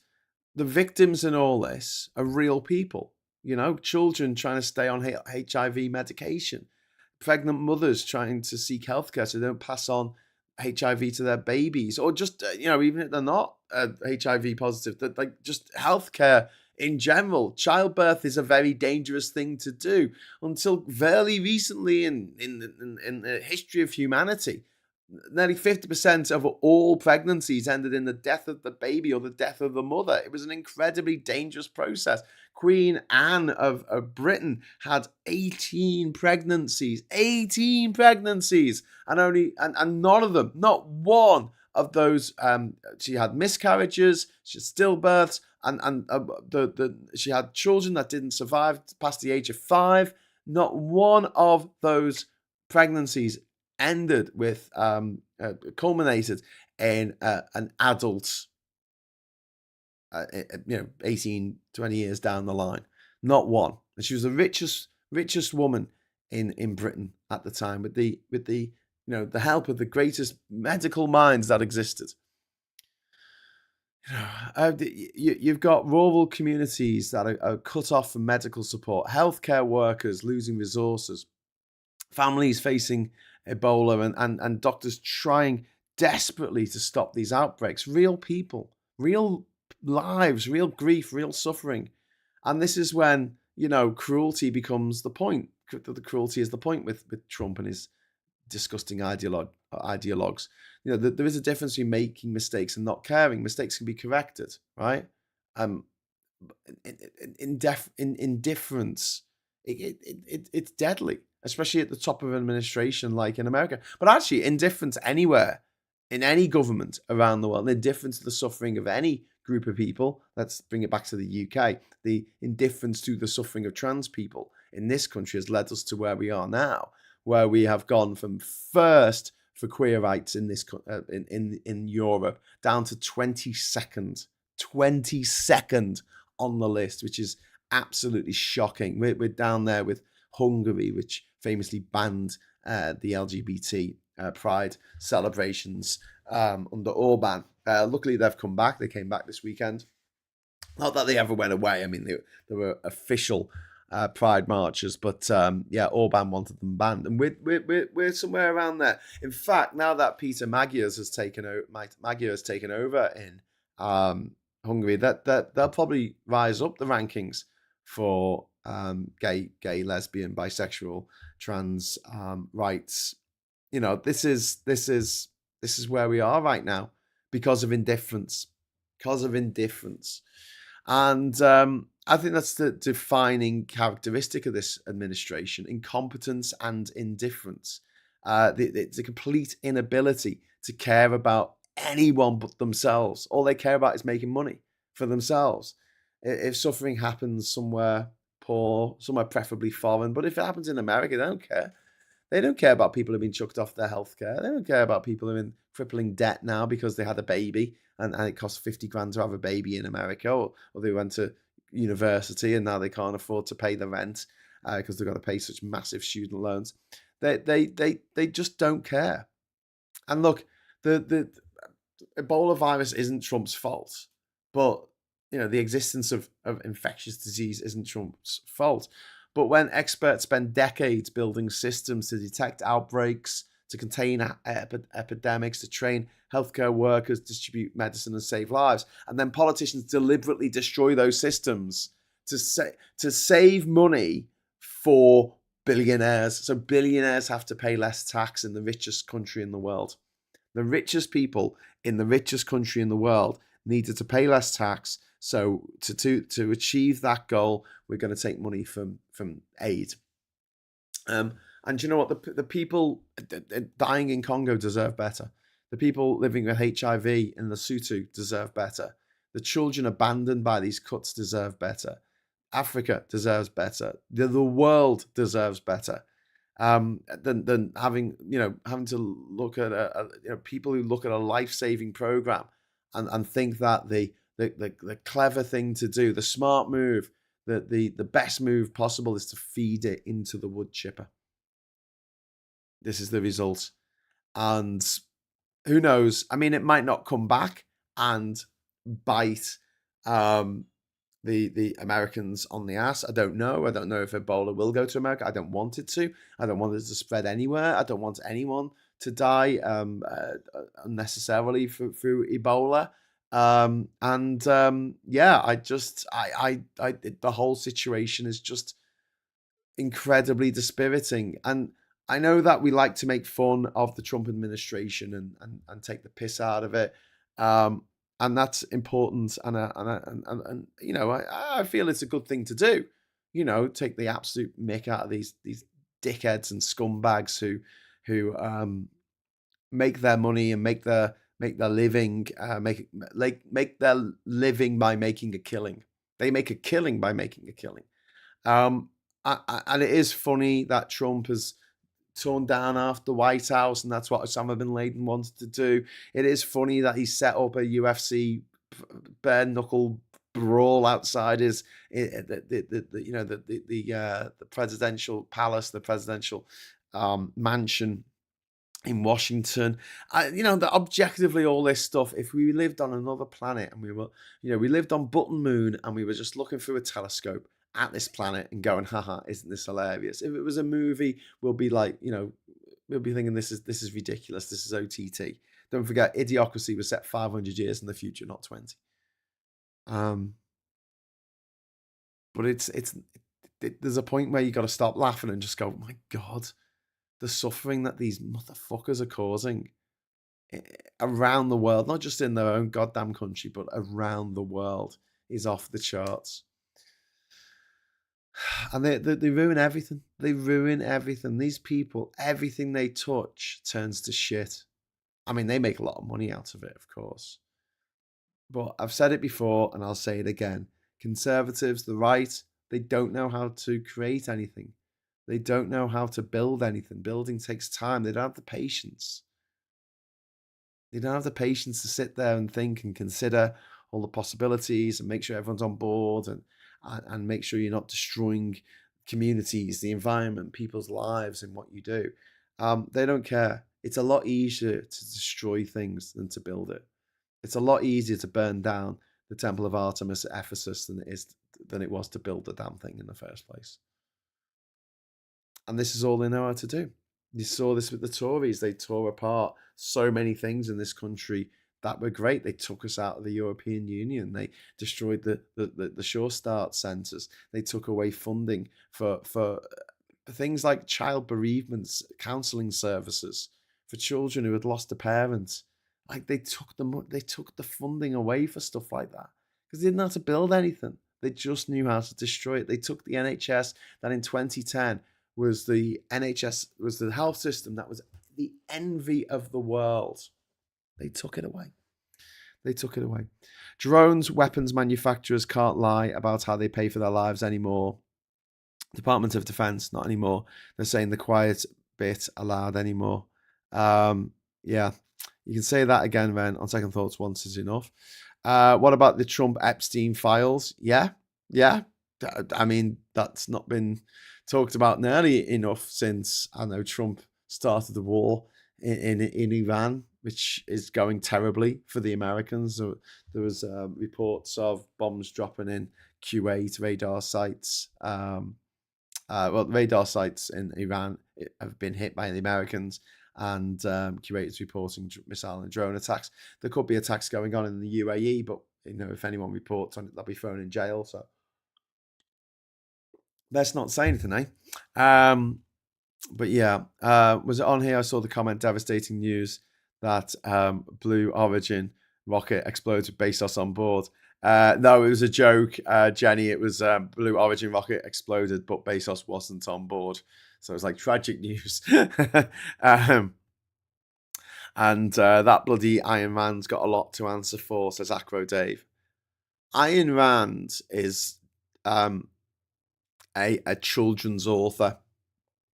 the victims in all this are real people, children trying to stay on HIV medication, pregnant mothers trying to seek healthcare so they don't pass on HIV to their babies, or just, even if they're not HIV positive, that like just healthcare in general. Childbirth is a very dangerous thing to do. Until very recently in the history of humanity, nearly 50% of all pregnancies ended in the death of the baby or the death of the mother. It was an incredibly dangerous process. Queen Anne of Britain had 18 pregnancies, and none of them, not one of those, she had miscarriages, she had stillbirths, and she had children that didn't survive past the age of 5. Not one of those pregnancies ended with culminated in an adult 18 20 years down the line. Not one. And she was the richest woman in Britain at the time, with the the help of the greatest medical minds that existed. You've got rural communities that are cut off from medical support, healthcare workers losing resources, families facing Ebola, and doctors trying desperately to stop these outbreaks. Real people, real lives, real grief, real suffering. And this is when, cruelty becomes the point. The cruelty is the point with Trump and his disgusting ideologues. There is a difference between making mistakes and not caring. Mistakes can be corrected, right? Indifference, it's deadly, especially at the top of an administration like in America. But actually, indifference anywhere, in any government around the world, indifference to the suffering of any group of people. Let's bring it back to the UK. The indifference to the suffering of trans people in this country has led us to where we are now, where we have gone from first for queer rights in this in Europe down to 22nd on the list, which is absolutely shocking. We're down there with Hungary, which famously banned the LGBT pride celebrations under Orban. Luckily, they've come back. They came back this weekend. Not that they ever went away. I mean, they were official pride marches, but yeah, Orban wanted them banned, and we're somewhere around there. In fact, now that Peter Magyar has taken over in Hungary, that they'll probably rise up the rankings for gay, lesbian, bisexual, trans rights. You know, this is where we are right now because of indifference. Because of indifference. And I think that's the defining characteristic of this administration: incompetence and indifference. It's a complete inability to care about anyone but themselves. All they care about is making money for themselves. If suffering happens somewhere poor, somewhere preferably foreign, but if it happens in America, they don't care. They don't care about people who've been chucked off their healthcare. They don't care about people who are in crippling debt now because they had a baby and it costs 50 grand to have a baby in America, or they went to university and now they can't afford to pay the rent because they've got to pay such massive student loans. They just don't care. And look, the Ebola virus isn't Trump's fault, but the existence of infectious disease isn't Trump's fault. But when experts spend decades building systems to detect outbreaks, to contain epidemics, to train healthcare workers, distribute medicine and save lives, and then politicians deliberately destroy those systems to save money for billionaires. So billionaires have to pay less tax in the richest country in the world. The richest people in the richest country in the world needed to pay less tax. So to achieve that goal, we're going to take money from aid. And you know what? The people dying in Congo deserve better. The people living with HIV in Lesotho deserve better. The children abandoned by these cuts deserve better. Africa deserves better. The world deserves better. Than having to look at people who look at a life-saving program and think that the clever thing to do, the smart move, the best move possible is to feed it into the wood chipper. This is the result. And who knows? I mean, it might not come back and bite the Americans on the ass. I don't know. I don't know if Ebola will go to America. I don't want it to. I don't want it to spread anywhere. I don't want anyone to die unnecessarily through Ebola. Yeah, the whole situation is just incredibly dispiriting. And I know that we like to make fun of the Trump administration and take the piss out of it. And that's important. And I feel it's a good thing to do. Take the absolute mick out of these dickheads and scumbags who make their money and make their living, make their living by making a killing. They make a killing by making a killing. And it is funny that Trump has torn down after the White House, and that's what Osama bin Laden wanted to do. It is funny that he set up a UFC bare knuckle brawl outside his the presidential palace, the presidential mansion in Washington. That objectively all this stuff, if we lived on another planet and we lived on Button Moon and we were just looking through a telescope at this planet and going, haha, isn't this hilarious? If it was a movie, we'll be like, we'll be thinking this is ridiculous. This is OTT. Don't forget, Idiocracy was set 500 years in the future, not 20. But there's a point where you got to stop laughing and just go, my God, the suffering that these motherfuckers are causing around the world, not just in their own goddamn country, but around the world, is off the charts. And they ruin everything. They ruin everything. These people, everything they touch turns to shit. I mean, they make a lot of money out of it, of course. But I've said it before and I'll say it again. Conservatives, the right, they don't know how to create anything. They don't know how to build anything. Building takes time. They don't have the patience. They don't have the patience to sit there and think and consider all the possibilities and make sure everyone's on board and make sure you're not destroying communities, the environment, people's lives, and what you do. They don't care. It's a lot easier to destroy things than to build it. It's a lot easier to burn down the Temple of Artemis at Ephesus than it was to build the damn thing in the first place. And this is all they know how to do. You saw this with the Tories. They tore apart so many things in this country that were great. They took us out of the European Union. They destroyed the Sure Start centres. They took away funding for things like child bereavements, counselling services for children who had lost a parent. Like they took the funding away for stuff like that because they didn't know how to build anything. They just knew how to destroy it. They took the NHS that in 2010 was the health system that was the envy of the world. They took it away. Drones, weapons manufacturers can't lie about how they pay for their lives anymore. Department of Defense, not anymore. They're saying the quiet bit allowed anymore. Yeah, you can say that again, Ren. On second thoughts, once is enough. What about the Trump Epstein files? Yeah. I mean, that's not been talked about nearly enough since, I know, Trump started the war in Iran, which is going terribly for the Americans. There was reports of bombs dropping in Kuwait, radar sites. Radar sites in Iran have been hit by the Americans, and Kuwait is reporting missile and drone attacks. There could be attacks going on in the UAE, but if anyone reports on it, they'll be thrown in jail. So let's not say anything, eh? But yeah, was it on here? I saw the comment, devastating news that Blue Origin rocket explodes with Bezos on board. No, it was a joke, Jenny. It was Blue Origin rocket exploded, but Bezos wasn't on board. So it was like tragic news. And that bloody Ayn Rand's got a lot to answer for, says Acro Dave. Ayn Rand is a children's author,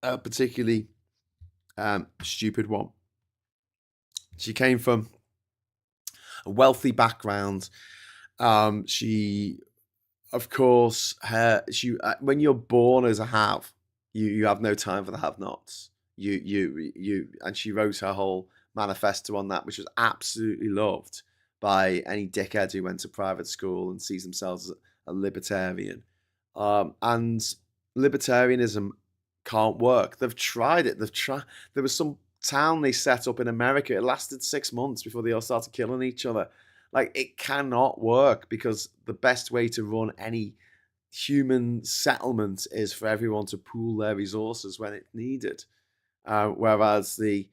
a particularly stupid one. She came from a wealthy background. She, of course, when you're born as a have, you have no time for the have-nots. And she wrote her whole manifesto on that, which was absolutely loved by any dickhead who went to private school and sees themselves as a libertarian. And libertarianism can't work. They've tried it. There was some town they set up in America. It lasted 6 months before they all started killing each other. Like, it cannot work because the best way to run any human settlement is for everyone to pool their resources when it's needed. Whereas the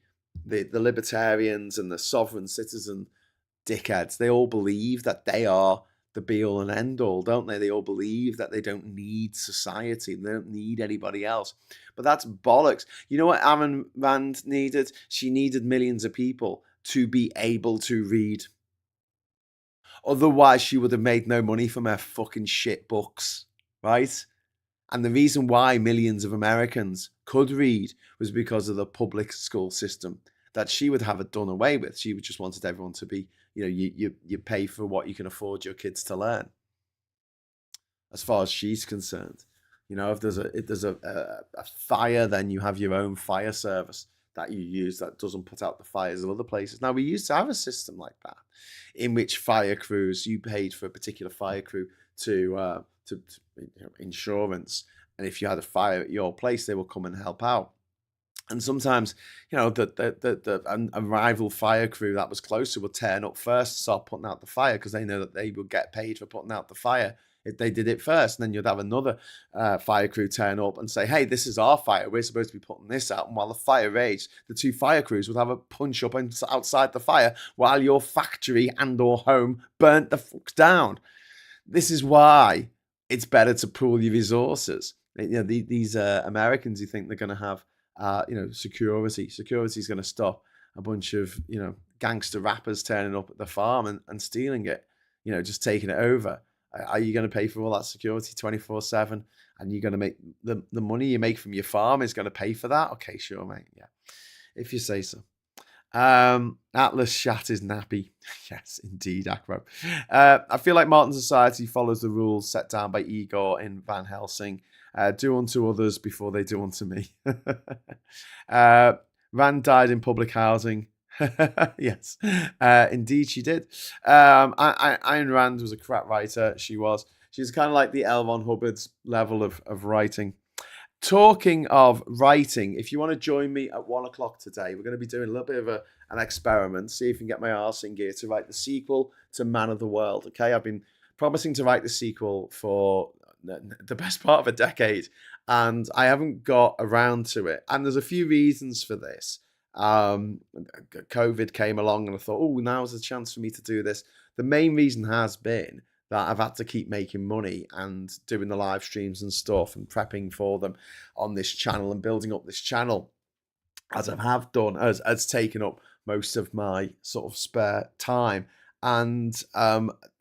libertarians and the sovereign citizen dickheads, they all believe that they are the be-all and end-all, don't they? They all believe that they don't need society. They don't need anybody else. But that's bollocks. You know what Ayn Rand needed? She needed millions of people to be able to read. Otherwise, she would have made no money from her fucking shit books, right? And the reason why millions of Americans could read was because of the public school system that she would have it done away with. She just wanted everyone to be, you pay for what you can afford your kids to learn. As far as she's concerned, if there's a fire, then you have your own fire service that you use that doesn't put out the fires of other places. Now, we used to have a system like that in which fire crews, you paid for a particular fire crew to insurance, and if you had a fire at your place, they will come and help out. And sometimes, a rival fire crew that was closer would turn up first and start putting out the fire because they know that they would get paid for putting out the fire if they did it first. And then you'd have another fire crew turn up and say, hey, this is our fire. We're supposed to be putting this out. And while the fire raged, the two fire crews would have a punch up outside the fire while your factory and or home burnt the fuck down. This is why it's better to pool your resources. These Americans who think they're going to have security. Security is going to stop a bunch of, gangster rappers turning up at the farm and stealing it, just taking it over. Are you going to pay for all that security 24/7? And you're going to make the money you make from your farm is going to pay for that? Okay, sure, mate. Yeah, if you say so. Atlas shat is nappy. Yes, indeed, Acro. I feel like modern society follows the rules set down by Igor in Van Helsing. Do unto others before they do unto me. uh, Rand died in public housing. Yes, indeed she did. Ayn Rand was a crap writer. She's kind of like the L. Ron Hubbard's level of writing. Talking of writing, if you want to join me at 1 o'clock today, we're going to be doing a little bit of an experiment, see if we can get my arse in gear to write the sequel to Man of the World. Okay, I've been promising to write the sequel for the best part of a decade, and I haven't got around to it. And there's a few reasons for this. COVID came along, and I thought, oh, now's a chance for me to do this. The main reason has been that I've had to keep making money and doing the live streams and stuff and prepping for them on this channel and building up this channel, as I have done, has taken up most of my sort of spare time. And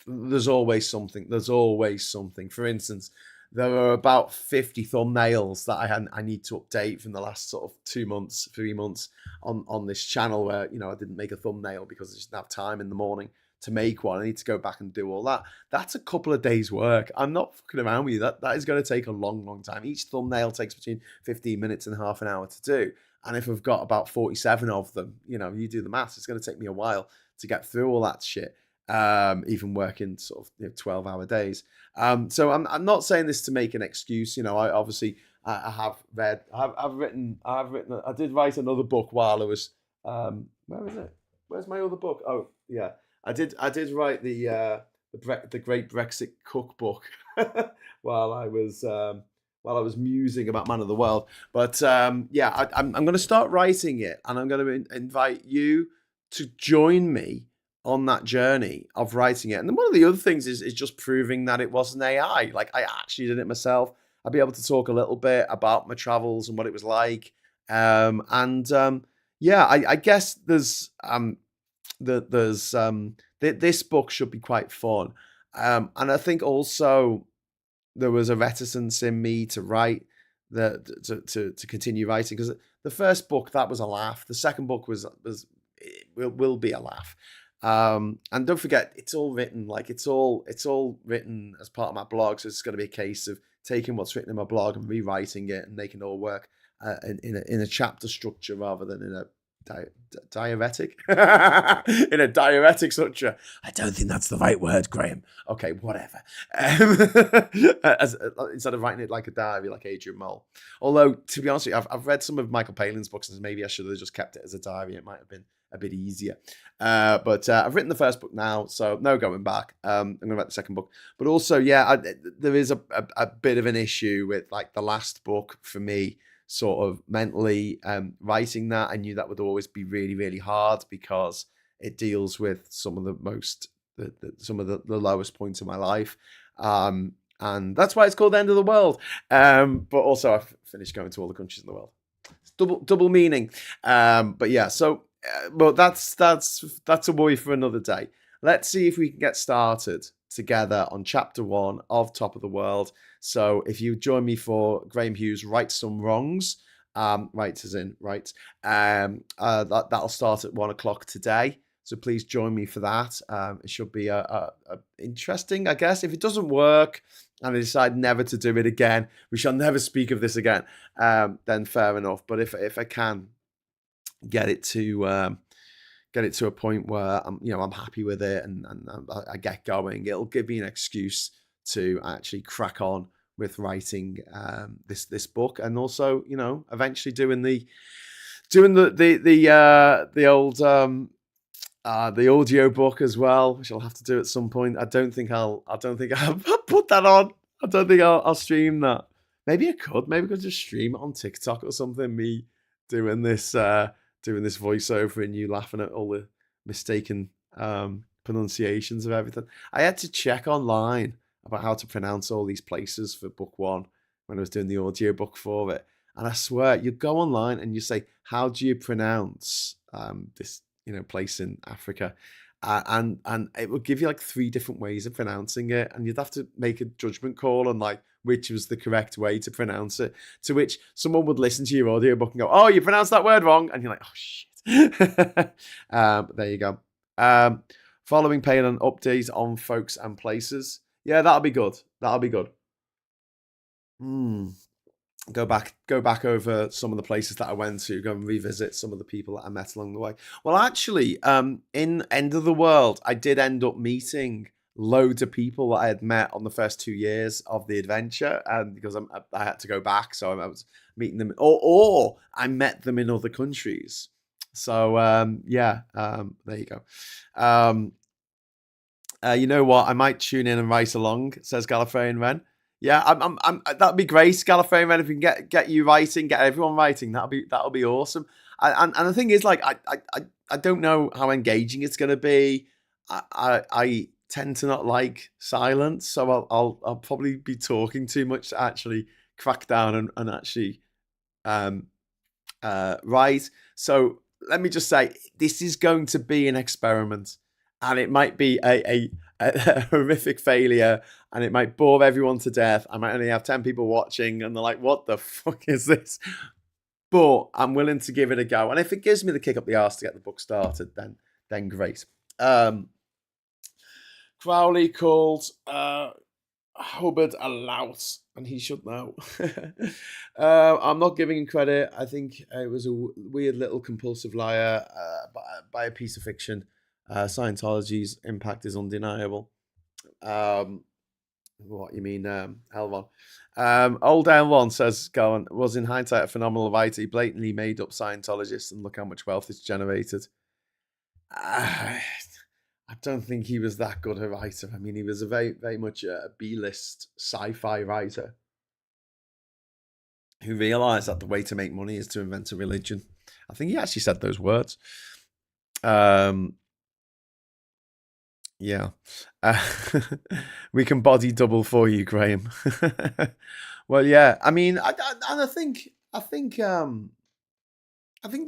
there's always something. There's always something. For instance, there are about 50 thumbnails that I need to update from the last sort of 2 months, 3 months on this channel where, I didn't make a thumbnail because I just didn't have time in the morning to make one. I need to go back and do all that. That's a couple of days work. I'm not fucking around with you. That is going to take a long time. Each thumbnail takes between 15 minutes and half an hour to do. And if I've got about 47 of them, you do the maths, it's going to take me a while to get through all that shit. Even working sort of 12-hour days. So I'm not saying this to make an excuse. I have read, I've written, I did write another book while I was, where is it? Where's my other book? Oh yeah. I did write the Great Brexit Cookbook while I was musing about Man of the World. But I'm going to start writing it, and I'm going to invite you to join me on that journey of writing it. And then one of the other things is just proving that it wasn't AI. Like, I actually did it myself. I'll be able to talk a little bit about my travels and what it was like. I guess this book should be quite fun. And I think also there was a reticence in me to write to continue writing, because the first book, that was a laugh. The second book will be a laugh. And don't forget, it's all written, like it's all written as part of my blog. So it's going to be a case of taking what's written in my blog and rewriting it and making it all work in a chapter structure rather than in a diuretic in a diuretic structure. I don't think that's the right word, Graham. Okay, whatever. Instead of writing it like a diary, like Adrian Mole. Although, to be honest with you, I've read some of Michael Palin's books, and maybe I should have just kept it as a diary. It might have been a bit easier. But I've written the first book now, so no going back. I'm going to write the second book. But also, there is a bit of an issue with like the last book for me, sort of mentally writing that. I knew that would always be really, really hard because it deals with some of the lowest points of my life. And that's why it's called End of the World. But also I've finished going to all the countries in the world. It's double meaning. But that's a worry for another day. Let's see if we can get started together on chapter 1 of Top of the World. So if you join me for Graham Hughes Right Some Wrongs, right as in right, that'll start at 1 o'clock today. So please join me for that. It should be a interesting, I guess. If it doesn't work and I decide never to do it again, we shall never speak of this again, then fair enough. But if I can get it to a point where I'm happy with it and I get going, it'll give me an excuse to actually crack on with writing this book, and also eventually doing the audio book as well, which I'll have to do at some point. I don't think I'll put that on. I don't think I'll stream that. Maybe I could. Maybe I could just stream it on TikTok or something. Me doing this voiceover and you laughing at all the mistaken pronunciations of everything. I had to check online about how to pronounce all these places for book 1 when I was doing the audio book for it. And I swear, you go online and you say, how do you pronounce this place in Africa? And it would give you like 3 different ways of pronouncing it. And you'd have to make a judgment call on like which was the correct way to pronounce it. To which someone would listen to your audiobook and go, oh, you pronounced that word wrong. And you're like, oh, shit. But there you go. Following Palin updates on folks and places. Yeah, that'll be good. Hmm. Go back over some of the places that I went to, go and revisit some of the people that I met along the way. Well, actually, in End of the World, I did end up meeting loads of people that I had met on the first 2 years of the adventure, and because I had to go back, so I was meeting them, or I met them in other countries. So yeah, there you go. Um, you know what? I might tune in and write along, says Gallifreyan Ren. Yeah, that'd be great, Gallifreyan Ren. If we can get you writing, get everyone writing, that'll be awesome. And the thing is, like, I don't know how engaging it's gonna be. I tend to not like silence, so I'll probably be talking too much to actually crack down and actually um write. So let me just say, this is going to be an experiment, and it might be a horrific failure, and it might bore everyone to death. I might only have 10 people watching, and they're like, what the fuck is this? But I'm willing to give it a go. And if it gives me the kick up the arse to get the book started, then great. Crowley called Hubbard a lout, and he should know. I'm not giving him credit. I think it was a weird little compulsive liar by a piece of fiction. Scientology's impact is undeniable. What you mean, L1? Old L1 says, was in hindsight a phenomenal writer. He blatantly made up Scientologists, and look how much wealth it's generated. I don't think he was that good a writer. I mean, he was a very, very much a B-list sci-fi writer who realised that the way to make money is to invent a religion. I think he actually said those words. Yeah. We can body double for you, Graham. Well, yeah. I mean, I think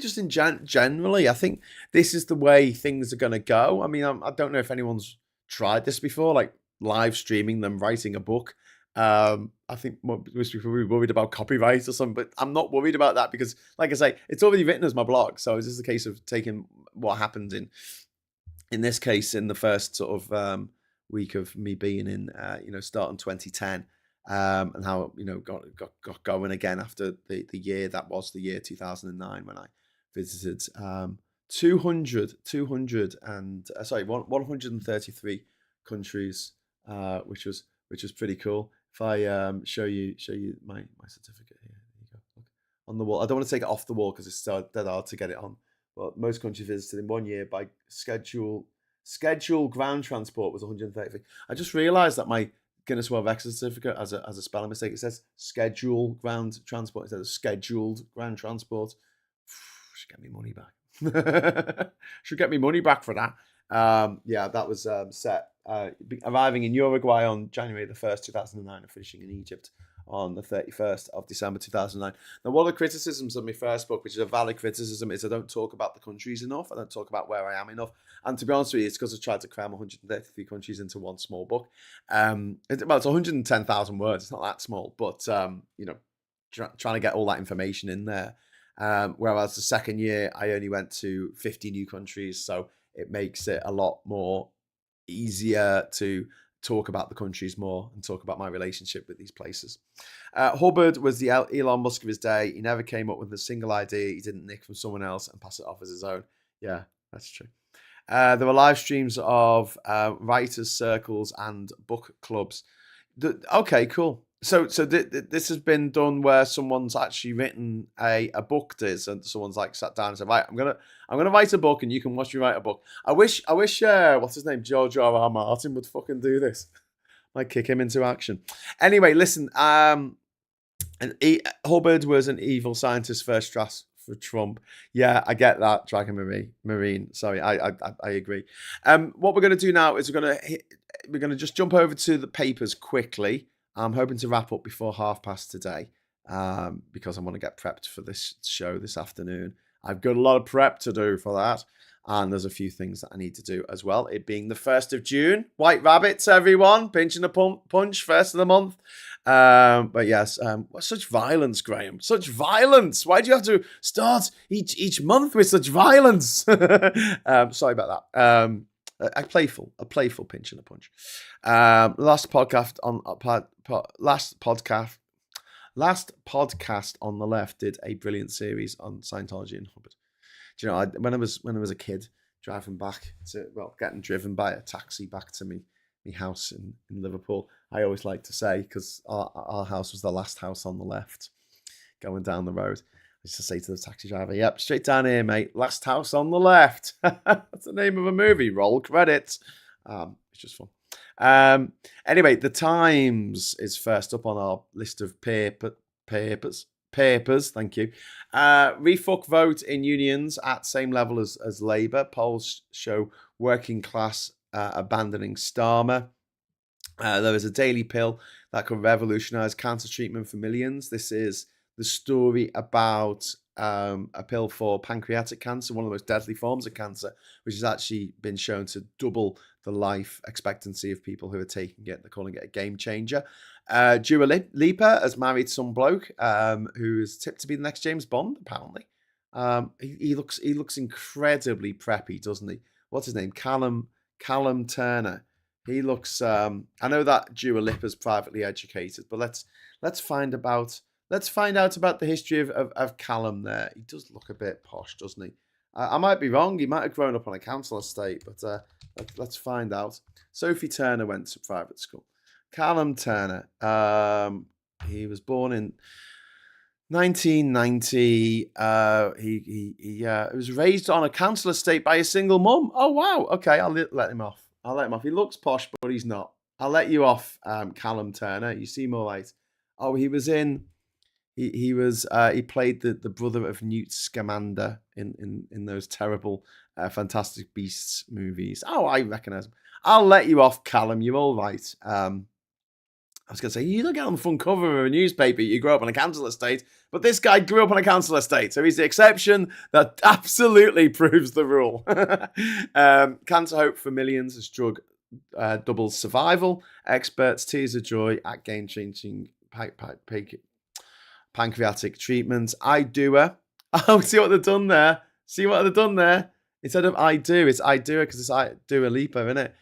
just in generally, I think this is the way things are going to go. I mean, I don't know if anyone's tried this before, like live streaming them writing a book. I think most people will be worried about copyright or something, but I'm not worried about that because, like I say, it's already written as my blog. So it's just a case of taking what happened in this case, in the first sort of week of me being in, starting 2010. And how got going again after the year that was the year 2009 when I visited 133 countries, which was pretty cool. If I show you my certificate here, there you go. Look, on the wall. I don't want to take it off the wall because it's so dead hard to get it on. But most countries visited in 1 year by scheduled ground transport was 133. I just realised that my Guinness World Records certificate has a spelling mistake. It says scheduled ground transport instead of scheduled ground transport. Should get me money back. Should get me money back for that. Yeah, that was set. Arriving in Uruguay on January the 1st, 2009, and finishing in Egypt on the 31st of December 2009. Now, one of the criticisms of my first book, which is a valid criticism, is I don't talk about the countries enough. I don't talk about where I am enough. And to be honest with you, it's because I tried to cram 133 countries into one small book. It's 110,000 words. It's not that small, but, trying to get all that information in there. Whereas the second year, I only went to 50 new countries. So it makes it a lot more easier to talk about the countries more and talk about my relationship with these places. Hubbard was the Elon Musk of his day. He never came up with a single idea he didn't nick from someone else and pass it off as his own. Yeah, that's true. There were live streams of writers' circles and book clubs. Okay, cool. So this has been done where someone's actually written a book, and someone's like sat down and said, right, I'm gonna write a book, and you can watch me write a book. I wish what's his name, George R.R. Martin would fucking do this. Might kick him into action. Anyway, listen. Hubbard was an evil scientist first draft for Trump. Yeah, I get that, Dragon Marine. Sorry, I agree. What we're gonna do now is we're gonna just jump over to the papers quickly. I'm hoping to wrap up before past today because I want to get prepped for this show this afternoon. I've got a lot of prep to do for that. And there's a few things that I need to do as well. It being the 1st of June. White rabbits, everyone. Pinching a punch, first of the month. But yes, such violence, Graham. Such violence. Why do you have to start each month with such violence? Sorry about that. A playful pinch and a punch. Last podcast Last podcast on the left did a brilliant series on Scientology and Hubbard. Do you know, when I was a kid, getting driven by a taxi back to me house in Liverpool, I always like to say, because our house was the last house on the left, going down the road. I used to say to the taxi driver, "Yep, straight down here, mate. Last house on the left." That's the name of a movie. Roll credits. It's just fun. Anyway, the Times is first up on our list of papers. Thank you. Refuck vote in unions at same level as Labour. Polls show working class abandoning Starmer. There is a daily pill that could revolutionise cancer treatment for millions. This is the story about a pill for pancreatic cancer, one of the most deadly forms of cancer, which has actually been shown to double the life expectancy of people who are taking it. They're calling it a game changer. Dua Lipa has married some bloke who is tipped to be the next James Bond, apparently. He looks incredibly preppy, doesn't he? What's his name? Callum Turner. He looks. I know that Dua Lipa's privately educated, but let's find out about the history of Callum there. He does look a bit posh, doesn't he? I might be wrong. He might have grown up on a council estate, but let's find out. Sophie Turner went to private school. Callum Turner. He was born in 1990. He was raised on a council estate by a single mum. Oh wow. Okay, I'll let him off. He looks posh, but he's not. I'll let you off, Callum Turner. You seem all right. Oh, he was in. He played the brother of Newt Scamander in those terrible Fantastic Beasts movies. Oh, I recognise him. I'll let you off, Callum. You're all right. I was going to say, you don't get on the front cover of a newspaper. You grew up on a council estate, but this guy grew up on a council estate, so he's the exception that absolutely proves the rule. Cancer hope for millions as drug doubles survival. Experts tears of joy at game-changing pancreatic treatments. I do her. Oh, see what they've done there? Instead of I do, it's I do her because it's I do a Lipa, isn't it?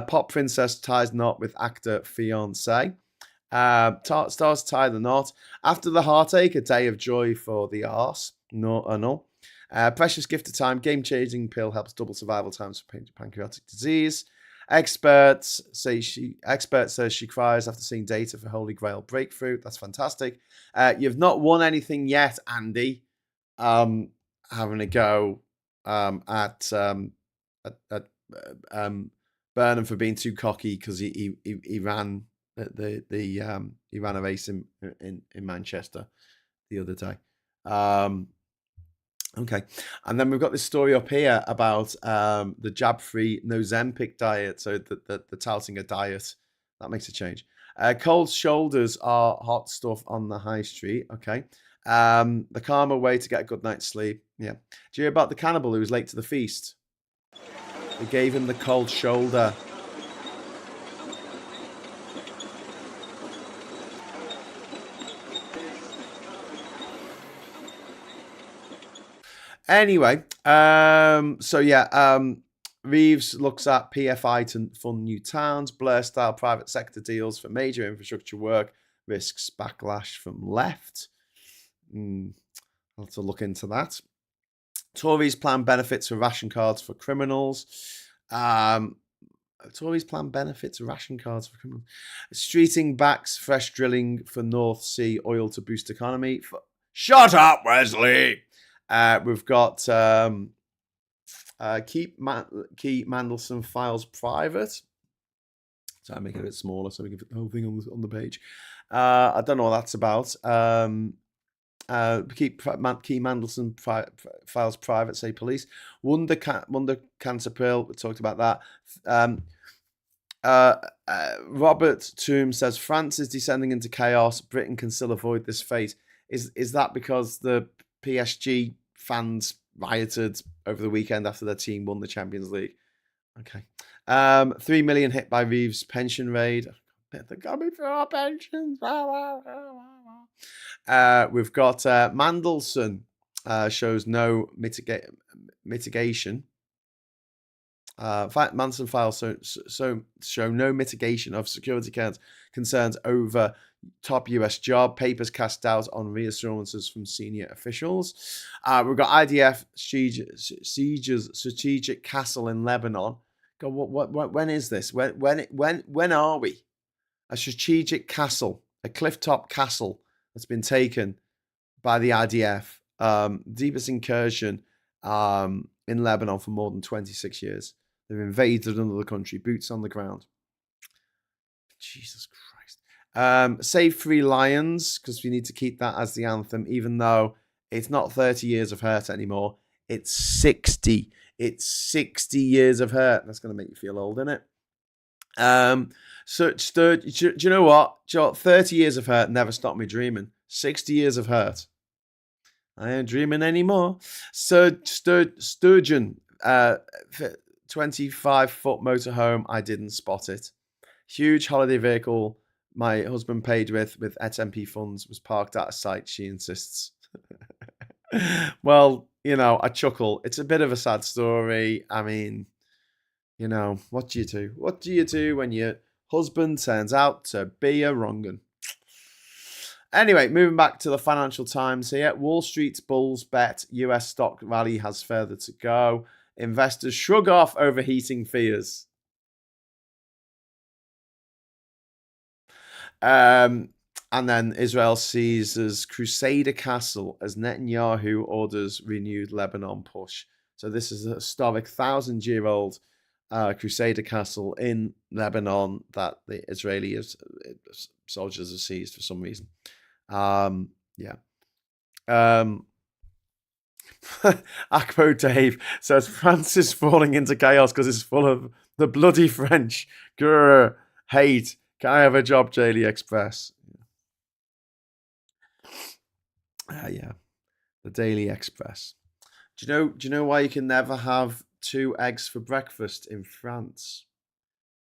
Pop princess ties knot with actor fiance. Stars tie the knot. After the heartache, a day of joy for the arse. No. Precious gift of time. Game-changing pill helps double survival times for pancreatic disease. Expert says she cries after seeing data for Holy Grail breakthrough. That's fantastic. You've not won anything yet, Andy. Having a go at Burnham for being too cocky because he ran he ran a race in Manchester the other day. Okay, and then we've got this story up here about the jab-free Mozambique diet. So the touting a diet that makes a change. Cold shoulders are hot stuff on the high street. Okay, the calmer way to get a good night's sleep. Yeah. Do you hear about the cannibal who was late to the feast? They gave him the cold shoulder. Anyway, Reeves looks at PFI to fund new towns, Blair-style private sector deals for major infrastructure work, risks backlash from left. I'll have to look into that. Tories plan benefits for ration cards for criminals. Streeting backs fresh drilling for North Sea oil to boost economy. Shut up, Wesley! We've got keep Mandelson files private. So I make it a bit smaller so we can fit the whole thing on the page. I don't know what that's about. Keep Mandelson files private, say police. Wonder cancer pill. We talked about that. Robert Toome says France is descending into chaos. Britain can still avoid this fate. Is that because the PSG fans rioted over the weekend after their team won the Champions League? Okay. 3 million hit by Reeves' pension raid. They're coming for our pensions. We've got Mandelson shows no mitigation. Manson files show no mitigation of security concerns over top US job. Papers cast doubt on reassurances from senior officials. We've got IDF sieges strategic castle in Lebanon. God, when is this? When are we? A strategic castle, a cliff-top castle that's been taken by the IDF. Deepest incursion in Lebanon for more than 26 years. They've invaded another country, boots on the ground. Jesus Christ. Save Three Lions, because we need to keep that as the anthem, even though it's not 30 years of hurt anymore. It's 60. It's 60 years of hurt. That's going to make you feel old, isn't it? Do you know what? 30 years of hurt never stopped me dreaming. 60 years of hurt. I ain't dreaming anymore. Sturgeon, 25-foot motorhome. I didn't spot it. Huge holiday vehicle my husband paid with SMP funds was parked out of sight, she insists. Well, I chuckle. It's a bit of a sad story. I mean, what do you do? What do you do when your husband turns out to be a wrong'un? Anyway, moving back to the Financial Times here. Wall Street's bulls bet US stock rally has further to go. Investors shrug off overheating fears. And then Israel seizes Crusader Castle as Netanyahu orders renewed Lebanon push. So this is a historic 1,000-year-old Crusader Castle in Lebanon that the Israeli soldiers have seized for some reason. Akpo Dave says France is falling into chaos because it's full of the bloody French. Grr, hate. Can I have a job, Daily Express? The Daily Express. Do you know why you can never have 2 eggs for breakfast in France?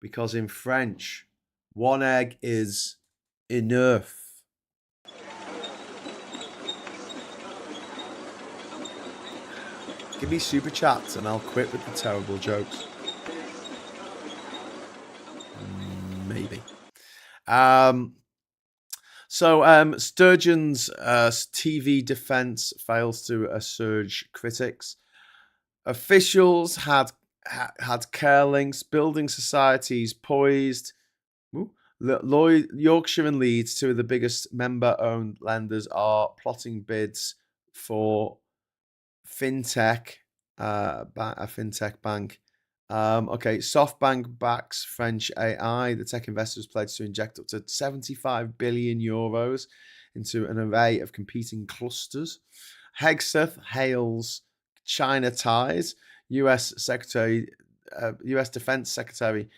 Because in French, 1 egg is enough. Give me super chats and I'll quit with the terrible jokes. Maybe. Sturgeon's TV defense fails to assuage critics. Officials had curlings, building societies poised. Yorkshire and Leeds, 2 of the biggest member-owned lenders, are plotting bids for fintech, a fintech bank. SoftBank backs French AI. The tech investors pledged to inject up to 75 billion euros into an array of competing clusters. Hegseth hails China ties. U.S. Defense Secretary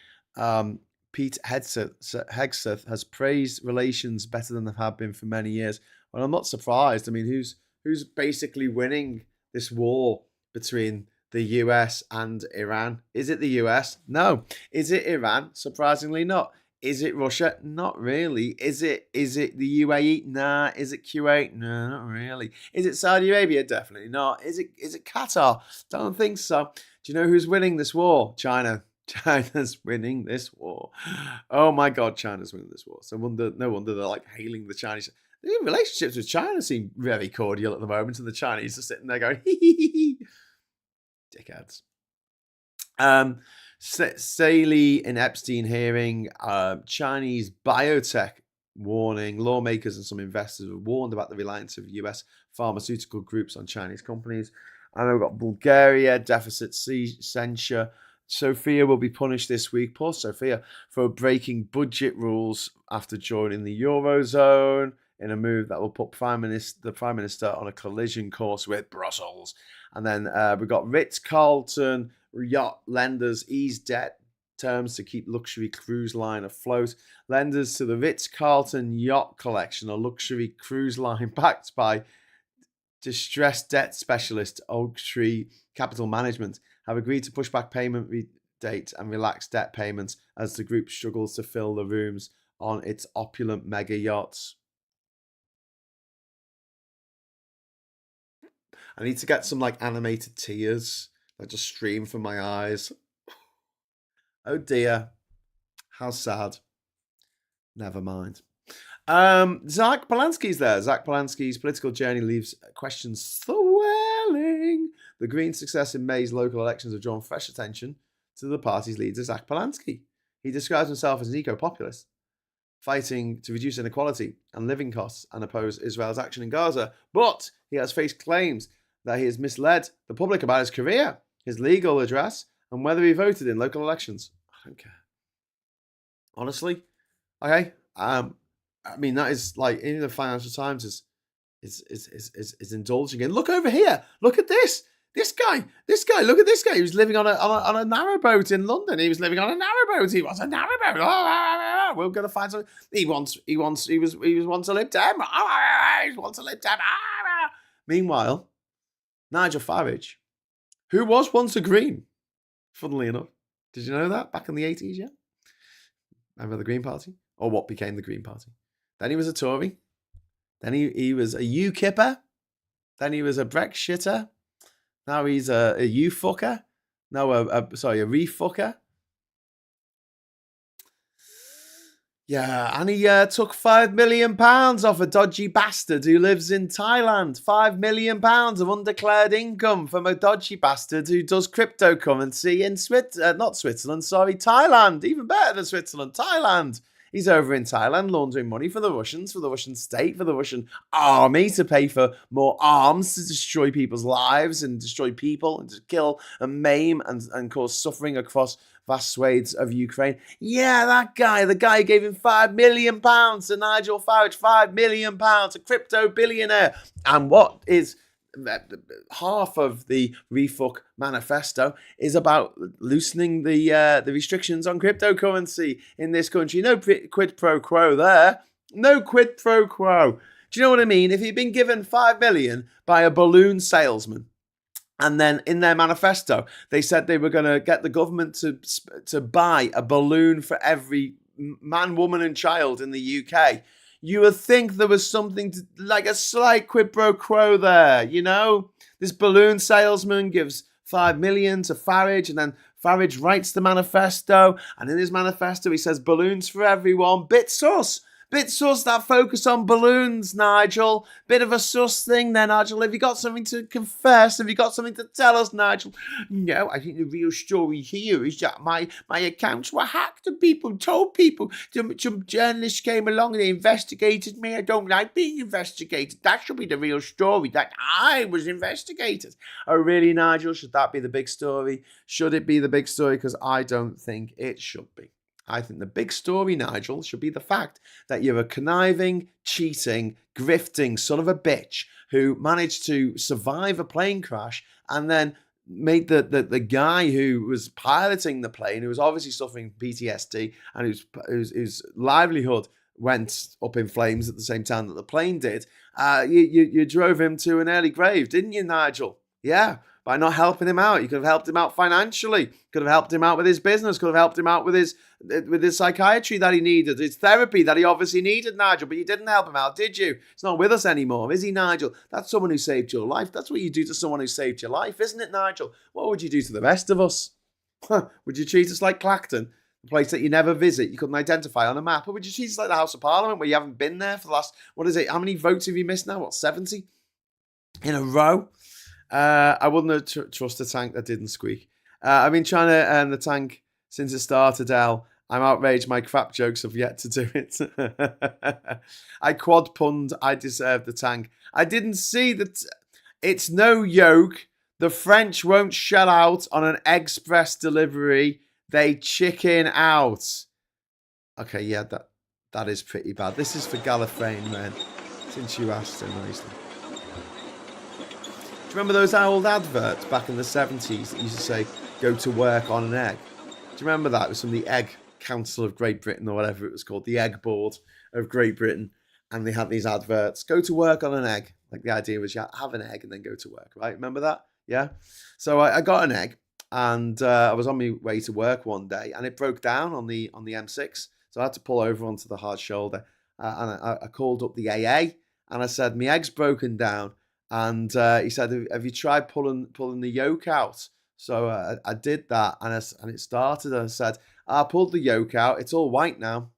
Pete Hegseth has praised relations better than they have been for many years. Well, I'm not surprised. I mean, who's basically winning this war between the US and Iran? Is it the US? No. Is it Iran? Surprisingly not. Is it Russia? Not really. Is it the UAE? Nah. Is it Kuwait? No, not really. Is it Saudi Arabia? Definitely not. Is it Qatar? Don't think so. Do you know who's winning this war? China. China's winning this war. Oh my God, China's winning this war. So no wonder they're like hailing the Chinese. The relationships with China seem very cordial at the moment, and the Chinese are sitting there going, hee hee hee hee. Dickheads. Saley in Epstein hearing, Chinese biotech warning. Lawmakers and some investors have warned about the reliance of US pharmaceutical groups on Chinese companies. And we've got Bulgaria, deficit censure. Sofia will be punished this week, poor Sofia, for breaking budget rules after joining the Eurozone, in a move that will put the Prime Minister on a collision course with Brussels. And then we've got Ritz-Carlton yacht lenders ease debt terms to keep luxury cruise line afloat. Lenders to the Ritz-Carlton Yacht Collection, a luxury cruise line backed by distressed debt specialist Oaktree Capital Management, have agreed to push back payment date and relax debt payments as the group struggles to fill the rooms on its opulent mega yachts. I need to get some like animated tears that just stream from my eyes. Oh dear. How sad. Never mind. Zach Polanski's there. Zach Polanski's political journey leaves questions swelling. The Greens' success in May's local elections have drawn fresh attention to the party's leader, Zach Polanski. He describes himself as an eco-populist, fighting to reduce inequality and living costs and oppose Israel's action in Gaza. But he has faced claims that he has misled the public about his career, his legal address, and whether he voted in local elections. I don't care. Honestly, okay. I mean, that is like in the Financial Times is indulging in. Look over here. Look at this. This guy. Look at this guy. He was living on a narrowboat in London. He was living on a narrowboat. He was a narrowboat. We're gonna find something. He was once a Lib Dem. He was once a Lib Dem. Meanwhile, Nigel Farage, who was once a Green, funnily enough. Did you know that back in the 80s? Yeah. Remember the Green Party, or what became the Green Party? Then he was a Tory. Then he was a UKipper. Then he was a Brexitter. Now he's a U-fucker. No, a re-fucker. Yeah, and he took £5 million off a dodgy bastard who lives in Thailand. £5 million of undeclared income from a dodgy bastard who does cryptocurrency in Thailand. Even better than Switzerland, Thailand. He's over in Thailand laundering money for the Russians, for the Russian state, for the Russian army to pay for more arms to destroy people's lives and destroy people and to kill and maim and cause suffering across vast swathes of Ukraine. Yeah, that guy, the guy who gave him £5 million to Nigel Farage, £5 million, a crypto billionaire. And what is half of the Refuck manifesto is about loosening the restrictions on cryptocurrency in this country. No quid pro quo there. No quid pro quo. Do you know what I mean? If he'd been given $5 million by a balloon salesman, and then in their manifesto, they said they were going to get the government to buy a balloon for every man, woman, and child in the UK, you would think there was something like a slight quid pro quo there, you know? This balloon salesman gives $5 million to Farage, and then Farage writes the manifesto, and in his manifesto he says balloons for everyone. Bit sus, that focus on balloons, Nigel. Bit of a sus thing there, Nigel. Have you got something to confess? Have you got something to tell us, Nigel? No, I think the real story here is that my accounts were hacked and people told people. Some journalists came along and they investigated me. I don't like being investigated. That should be the real story, that I was investigated. Oh, really, Nigel? Should that be the big story? Should it be the big story? Because I don't think it should be. I think the big story, Nigel, should be the fact that you're a conniving, cheating, grifting son of a bitch who managed to survive a plane crash and then made the guy who was piloting the plane, who was obviously suffering PTSD and whose livelihood went up in flames at the same time that the plane did, you drove him to an early grave, didn't you, Nigel? Yeah. By not helping him out. You could have helped him out financially. Could have helped him out with his business. Could have helped him out with his psychiatry that he needed. His therapy that he obviously needed, Nigel. But you didn't help him out, did you? He's not with us anymore, is he, Nigel? That's someone who saved your life. That's what you do to someone who saved your life, isn't it, Nigel? What would you do to the rest of us? Would you treat us like Clacton? A place that you never visit, you couldn't identify on a map? Or would you treat us like the House of Parliament where you haven't been there for the last, what is it? How many votes have you missed now? What, 70? In a row? I wouldn't have trust a tank that didn't squeak. I've been trying to earn the tank since it started, Al. I'm outraged my crap jokes have yet to do it. I quad punned, I deserve the tank. I didn't see that. It's no yoke. The French won't shell out on an express delivery. They chicken out. Okay, yeah, that is pretty bad. This is for Gallifreyan men, since you asked so nicely. Do you remember those old adverts back in the 70s that used to say, go to work on an egg? Do you remember that? It was from the Egg Council of Great Britain or whatever it was called, the Egg Board of Great Britain. And they had these adverts, go to work on an egg. Like the idea was you have an egg and then go to work, right? Remember that? Yeah? So I got an egg and I was on my way to work one day and it broke down on the M6. So I had to pull over onto the hard shoulder and I called up the AA and I said, my egg's broken down. And he said, have you tried pulling the yolk out So I did that, and it started. And I said, I pulled the yolk out. It's all white now.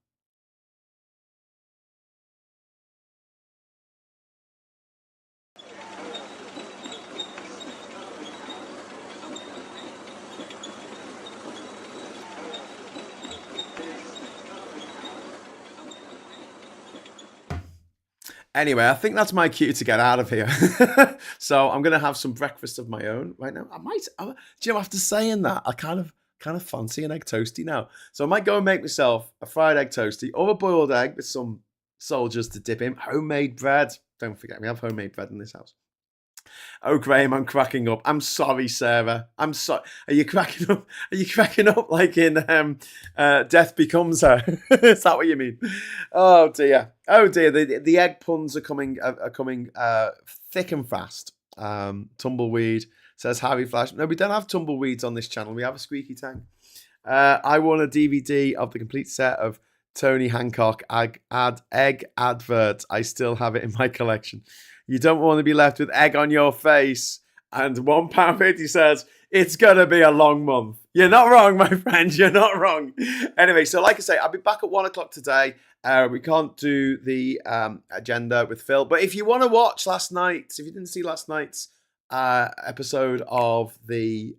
Anyway, I think that's my cue to get out of here. So I'm gonna have some breakfast of my own right now. Do you know, after saying that, I kind of fancy an egg toasty now. So I might go and make myself a fried egg toasty or a boiled egg with some soldiers to dip in. Homemade bread. Don't forget, we have homemade bread in this house. Oh, Graham, I'm cracking up. I'm sorry, Sarah. I'm sorry. Are you cracking up? Are you cracking up like in Death Becomes Her? Is that what you mean? Oh dear. Oh dear. The egg puns are coming thick and fast. Tumbleweed says Harry Flash. No, we don't have tumbleweeds on this channel. We have a squeaky tank. I won a DVD of the complete set of Tony Hancock egg adverts. I still have it in my collection. You don't want to be left with egg on your face. And £1.50 says, it's going to be a long month. You're not wrong, my friend. You're not wrong. Anyway, so like I say, I'll be back at 1 o'clock today. We can't do the agenda with Phil. But if you want to watch last night's, if you didn't see last night's episode of the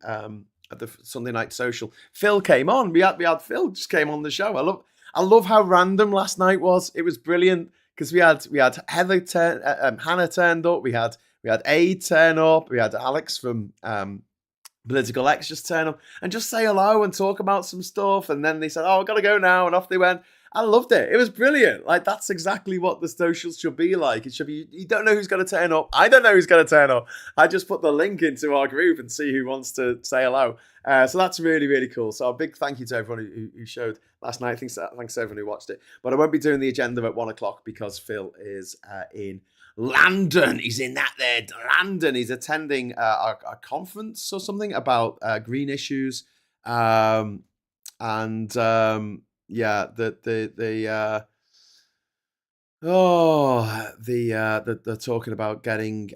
Sunday Night Social, Phil came on. We had Phil just came on the show. I love how random last night was. It was brilliant. Because we had Hannah turned up, we had Aid turn up, we had Alex from Political X just turn up and just say hello and talk about some stuff, and then they said, "Oh, I've got to go now," and off they went. I loved it. It was brilliant. Like, that's exactly what the socials should be like. It should be, you don't know who's going to turn up. I don't know who's going to turn up. I just put the link into our group and see who wants to say hello. So that's really, really cool. So a big thank you to everyone who showed last night. Thanks to everyone who watched it. But I won't be doing the agenda at 1 o'clock because Phil is in London. He's in London. He's attending a conference or something about green issues. Yeah, they're talking about getting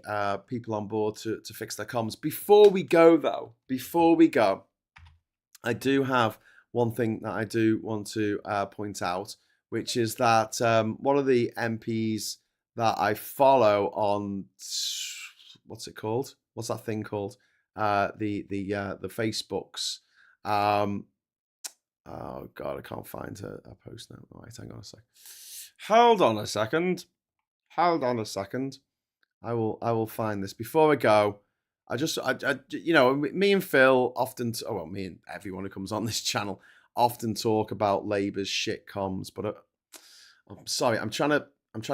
people on board to fix their comms. Before we go, I do have one thing that I do want to point out, which is that one of the MPs that I follow on, what's it called? What's that thing called? The Facebooks. Oh God, I can't find a post now. Right, hang on a sec. Hold on a second. I will find this before I go. Me and Phil often, me and everyone who comes on this channel often talk about Labour's shit comms. But I'm sorry, I'm trying to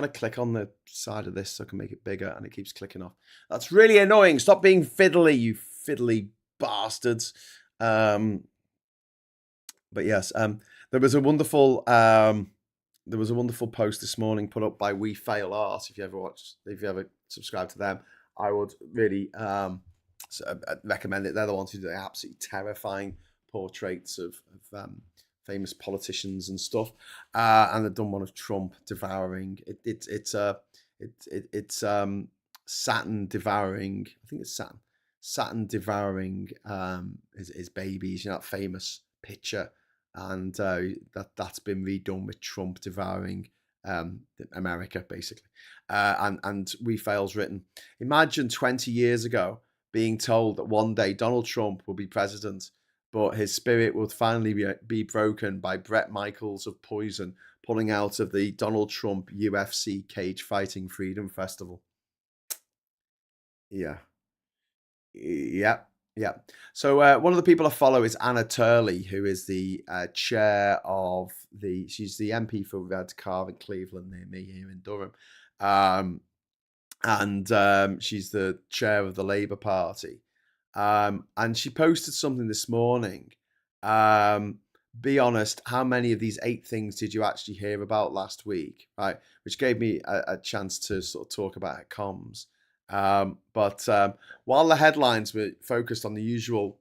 click on the side of this so I can make it bigger, and it keeps clicking off. That's really annoying. Stop being fiddly, you fiddly bastards. But yes, there was a wonderful post this morning put up by We Fail Art. If you ever subscribe to them, I would really recommend it. They're the ones who do the absolutely terrifying portraits of famous politicians and stuff. And they've done one of Trump devouring. It's Saturn devouring. I think it's Saturn devouring his babies. You know, that famous picture. And that's been redone with Trump devouring America, basically. And We Fail's written, imagine 20 years ago being told that one day Donald Trump will be president, but his spirit will finally be broken by Bret Michaels of Poison pulling out of the Donald Trump UFC Cage Fighting Freedom Festival. Yeah. So one of the people I follow is Anna Turley, who is the chair of she's the MP for Redcar in Cleveland near me here in Durham. And she's the chair of the Labour Party. And she posted something this morning. Be honest, how many of these 8 things did you actually hear about last week? Right, which gave me a chance to sort of talk about her comms. But while the headlines were focused on the usual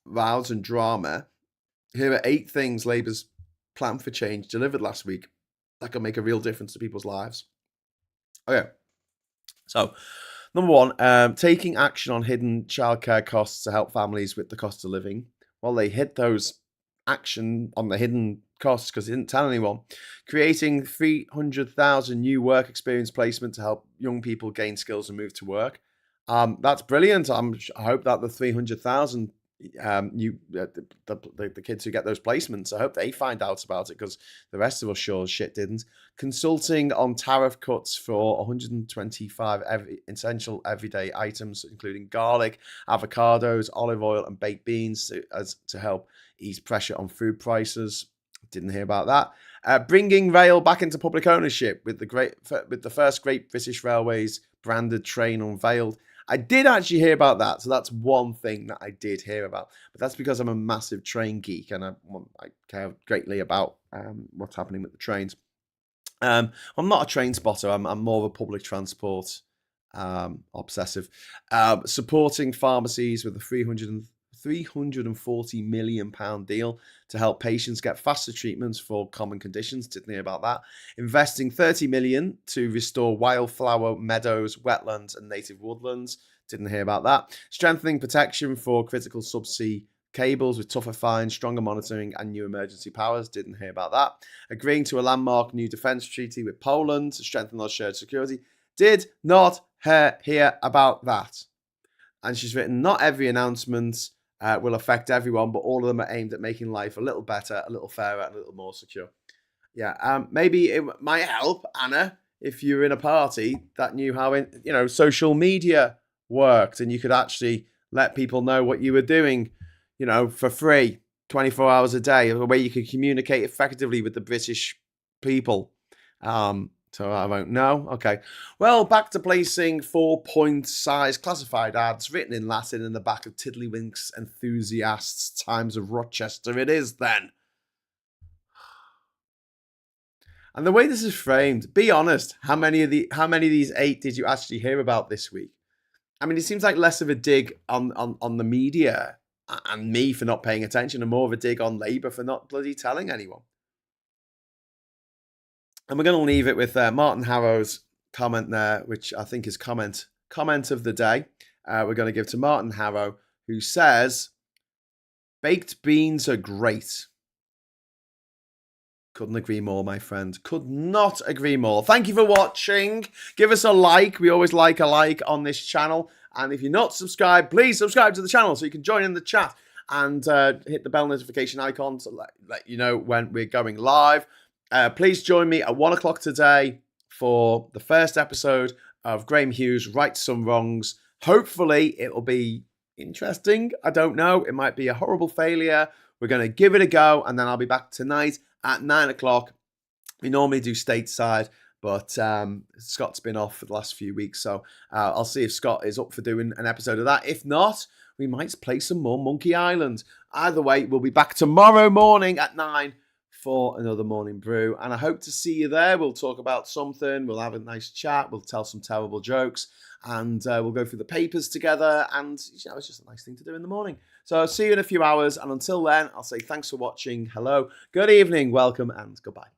rows and drama, here are 8 things Labour's plan for change delivered last week that can make a real difference to people's lives. Okay, so Number one, taking action on hidden childcare costs to help families with the cost of living. Well, they hid those action on the hidden costs because they didn't tell anyone. Creating 300,000 new work experience placement to help young people gain skills and move to work. That's brilliant. I hope that the 300,000 the kids who get those placements, I hope they find out about it because the rest of us sure as shit didn't. Consulting on tariff cuts for 125 essential everyday items, including garlic, avocados, olive oil, and baked beans to help ease pressure on food prices. Didn't hear about that. Bringing rail back into public ownership with the first Great British Railways branded train unveiled. I did actually hear about that, so that's one thing that I did hear about. But that's because I'm a massive train geek and I care greatly about what's happening with the trains. I'm not a train spotter. I'm more of a public transport obsessive. Supporting pharmacies with a £340 million deal to help patients get faster treatments for common conditions. Didn't hear about that. Investing 30 million to restore wildflower meadows, wetlands, and native woodlands. Didn't hear about that. Strengthening protection for critical subsea cables with tougher fines, stronger monitoring, and new emergency powers. Didn't hear about that. Agreeing to a landmark new defence treaty with Poland to strengthen our shared security. Did not hear about that. And she's written, not every announcement will affect everyone, but all of them are aimed at making life a little better, a little fairer, and a little more secure. Yeah, maybe it might help, Anna, if you're in a party that knew how social media worked and you could actually let people know what you were doing, for free, 24 hours a day, a way you could communicate effectively with the British people. So I won't know. Okay. Well, back to placing 4-point size classified ads written in Latin in the back of Tiddlywinks Enthusiasts Times of Rochester. It is then. And the way this is framed, be honest, how many of these 8 did you actually hear about this week? I mean, it seems like less of a dig on the media and me for not paying attention and more of a dig on Labour for not bloody telling anyone. And we're going to leave it with Martin Harrow's comment there, which I think is comment of the day. We're going to give to Martin Harrow, who says, baked beans are great. Couldn't agree more, my friend. Could not agree more. Thank you for watching. Give us a like. We always like a like on this channel. And if you're not subscribed, please subscribe to the channel so you can join in the chat and hit the bell notification icon to let you know when we're going live. Please join me at 1 o'clock today for the first episode of Graham Hughes Rights Some Wrongs. Hopefully it will be interesting. I don't know. It might be a horrible failure. We're going to give it a go, and then I'll be back tonight at 9 o'clock. We normally do stateside, but Scott's been off for the last few weeks, so I'll see if Scott is up for doing an episode of that. If not, we might play some more Monkey Island. Either way, we'll be back tomorrow morning at 9 for another morning brew, and I hope to see you there. We'll talk about something, we'll have a nice chat, we'll tell some terrible jokes, and we'll go through the papers together, and it's just a nice thing to do in the morning. So I'll see you in a few hours, and until then, I'll say thanks for watching, hello, good evening, welcome, and goodbye.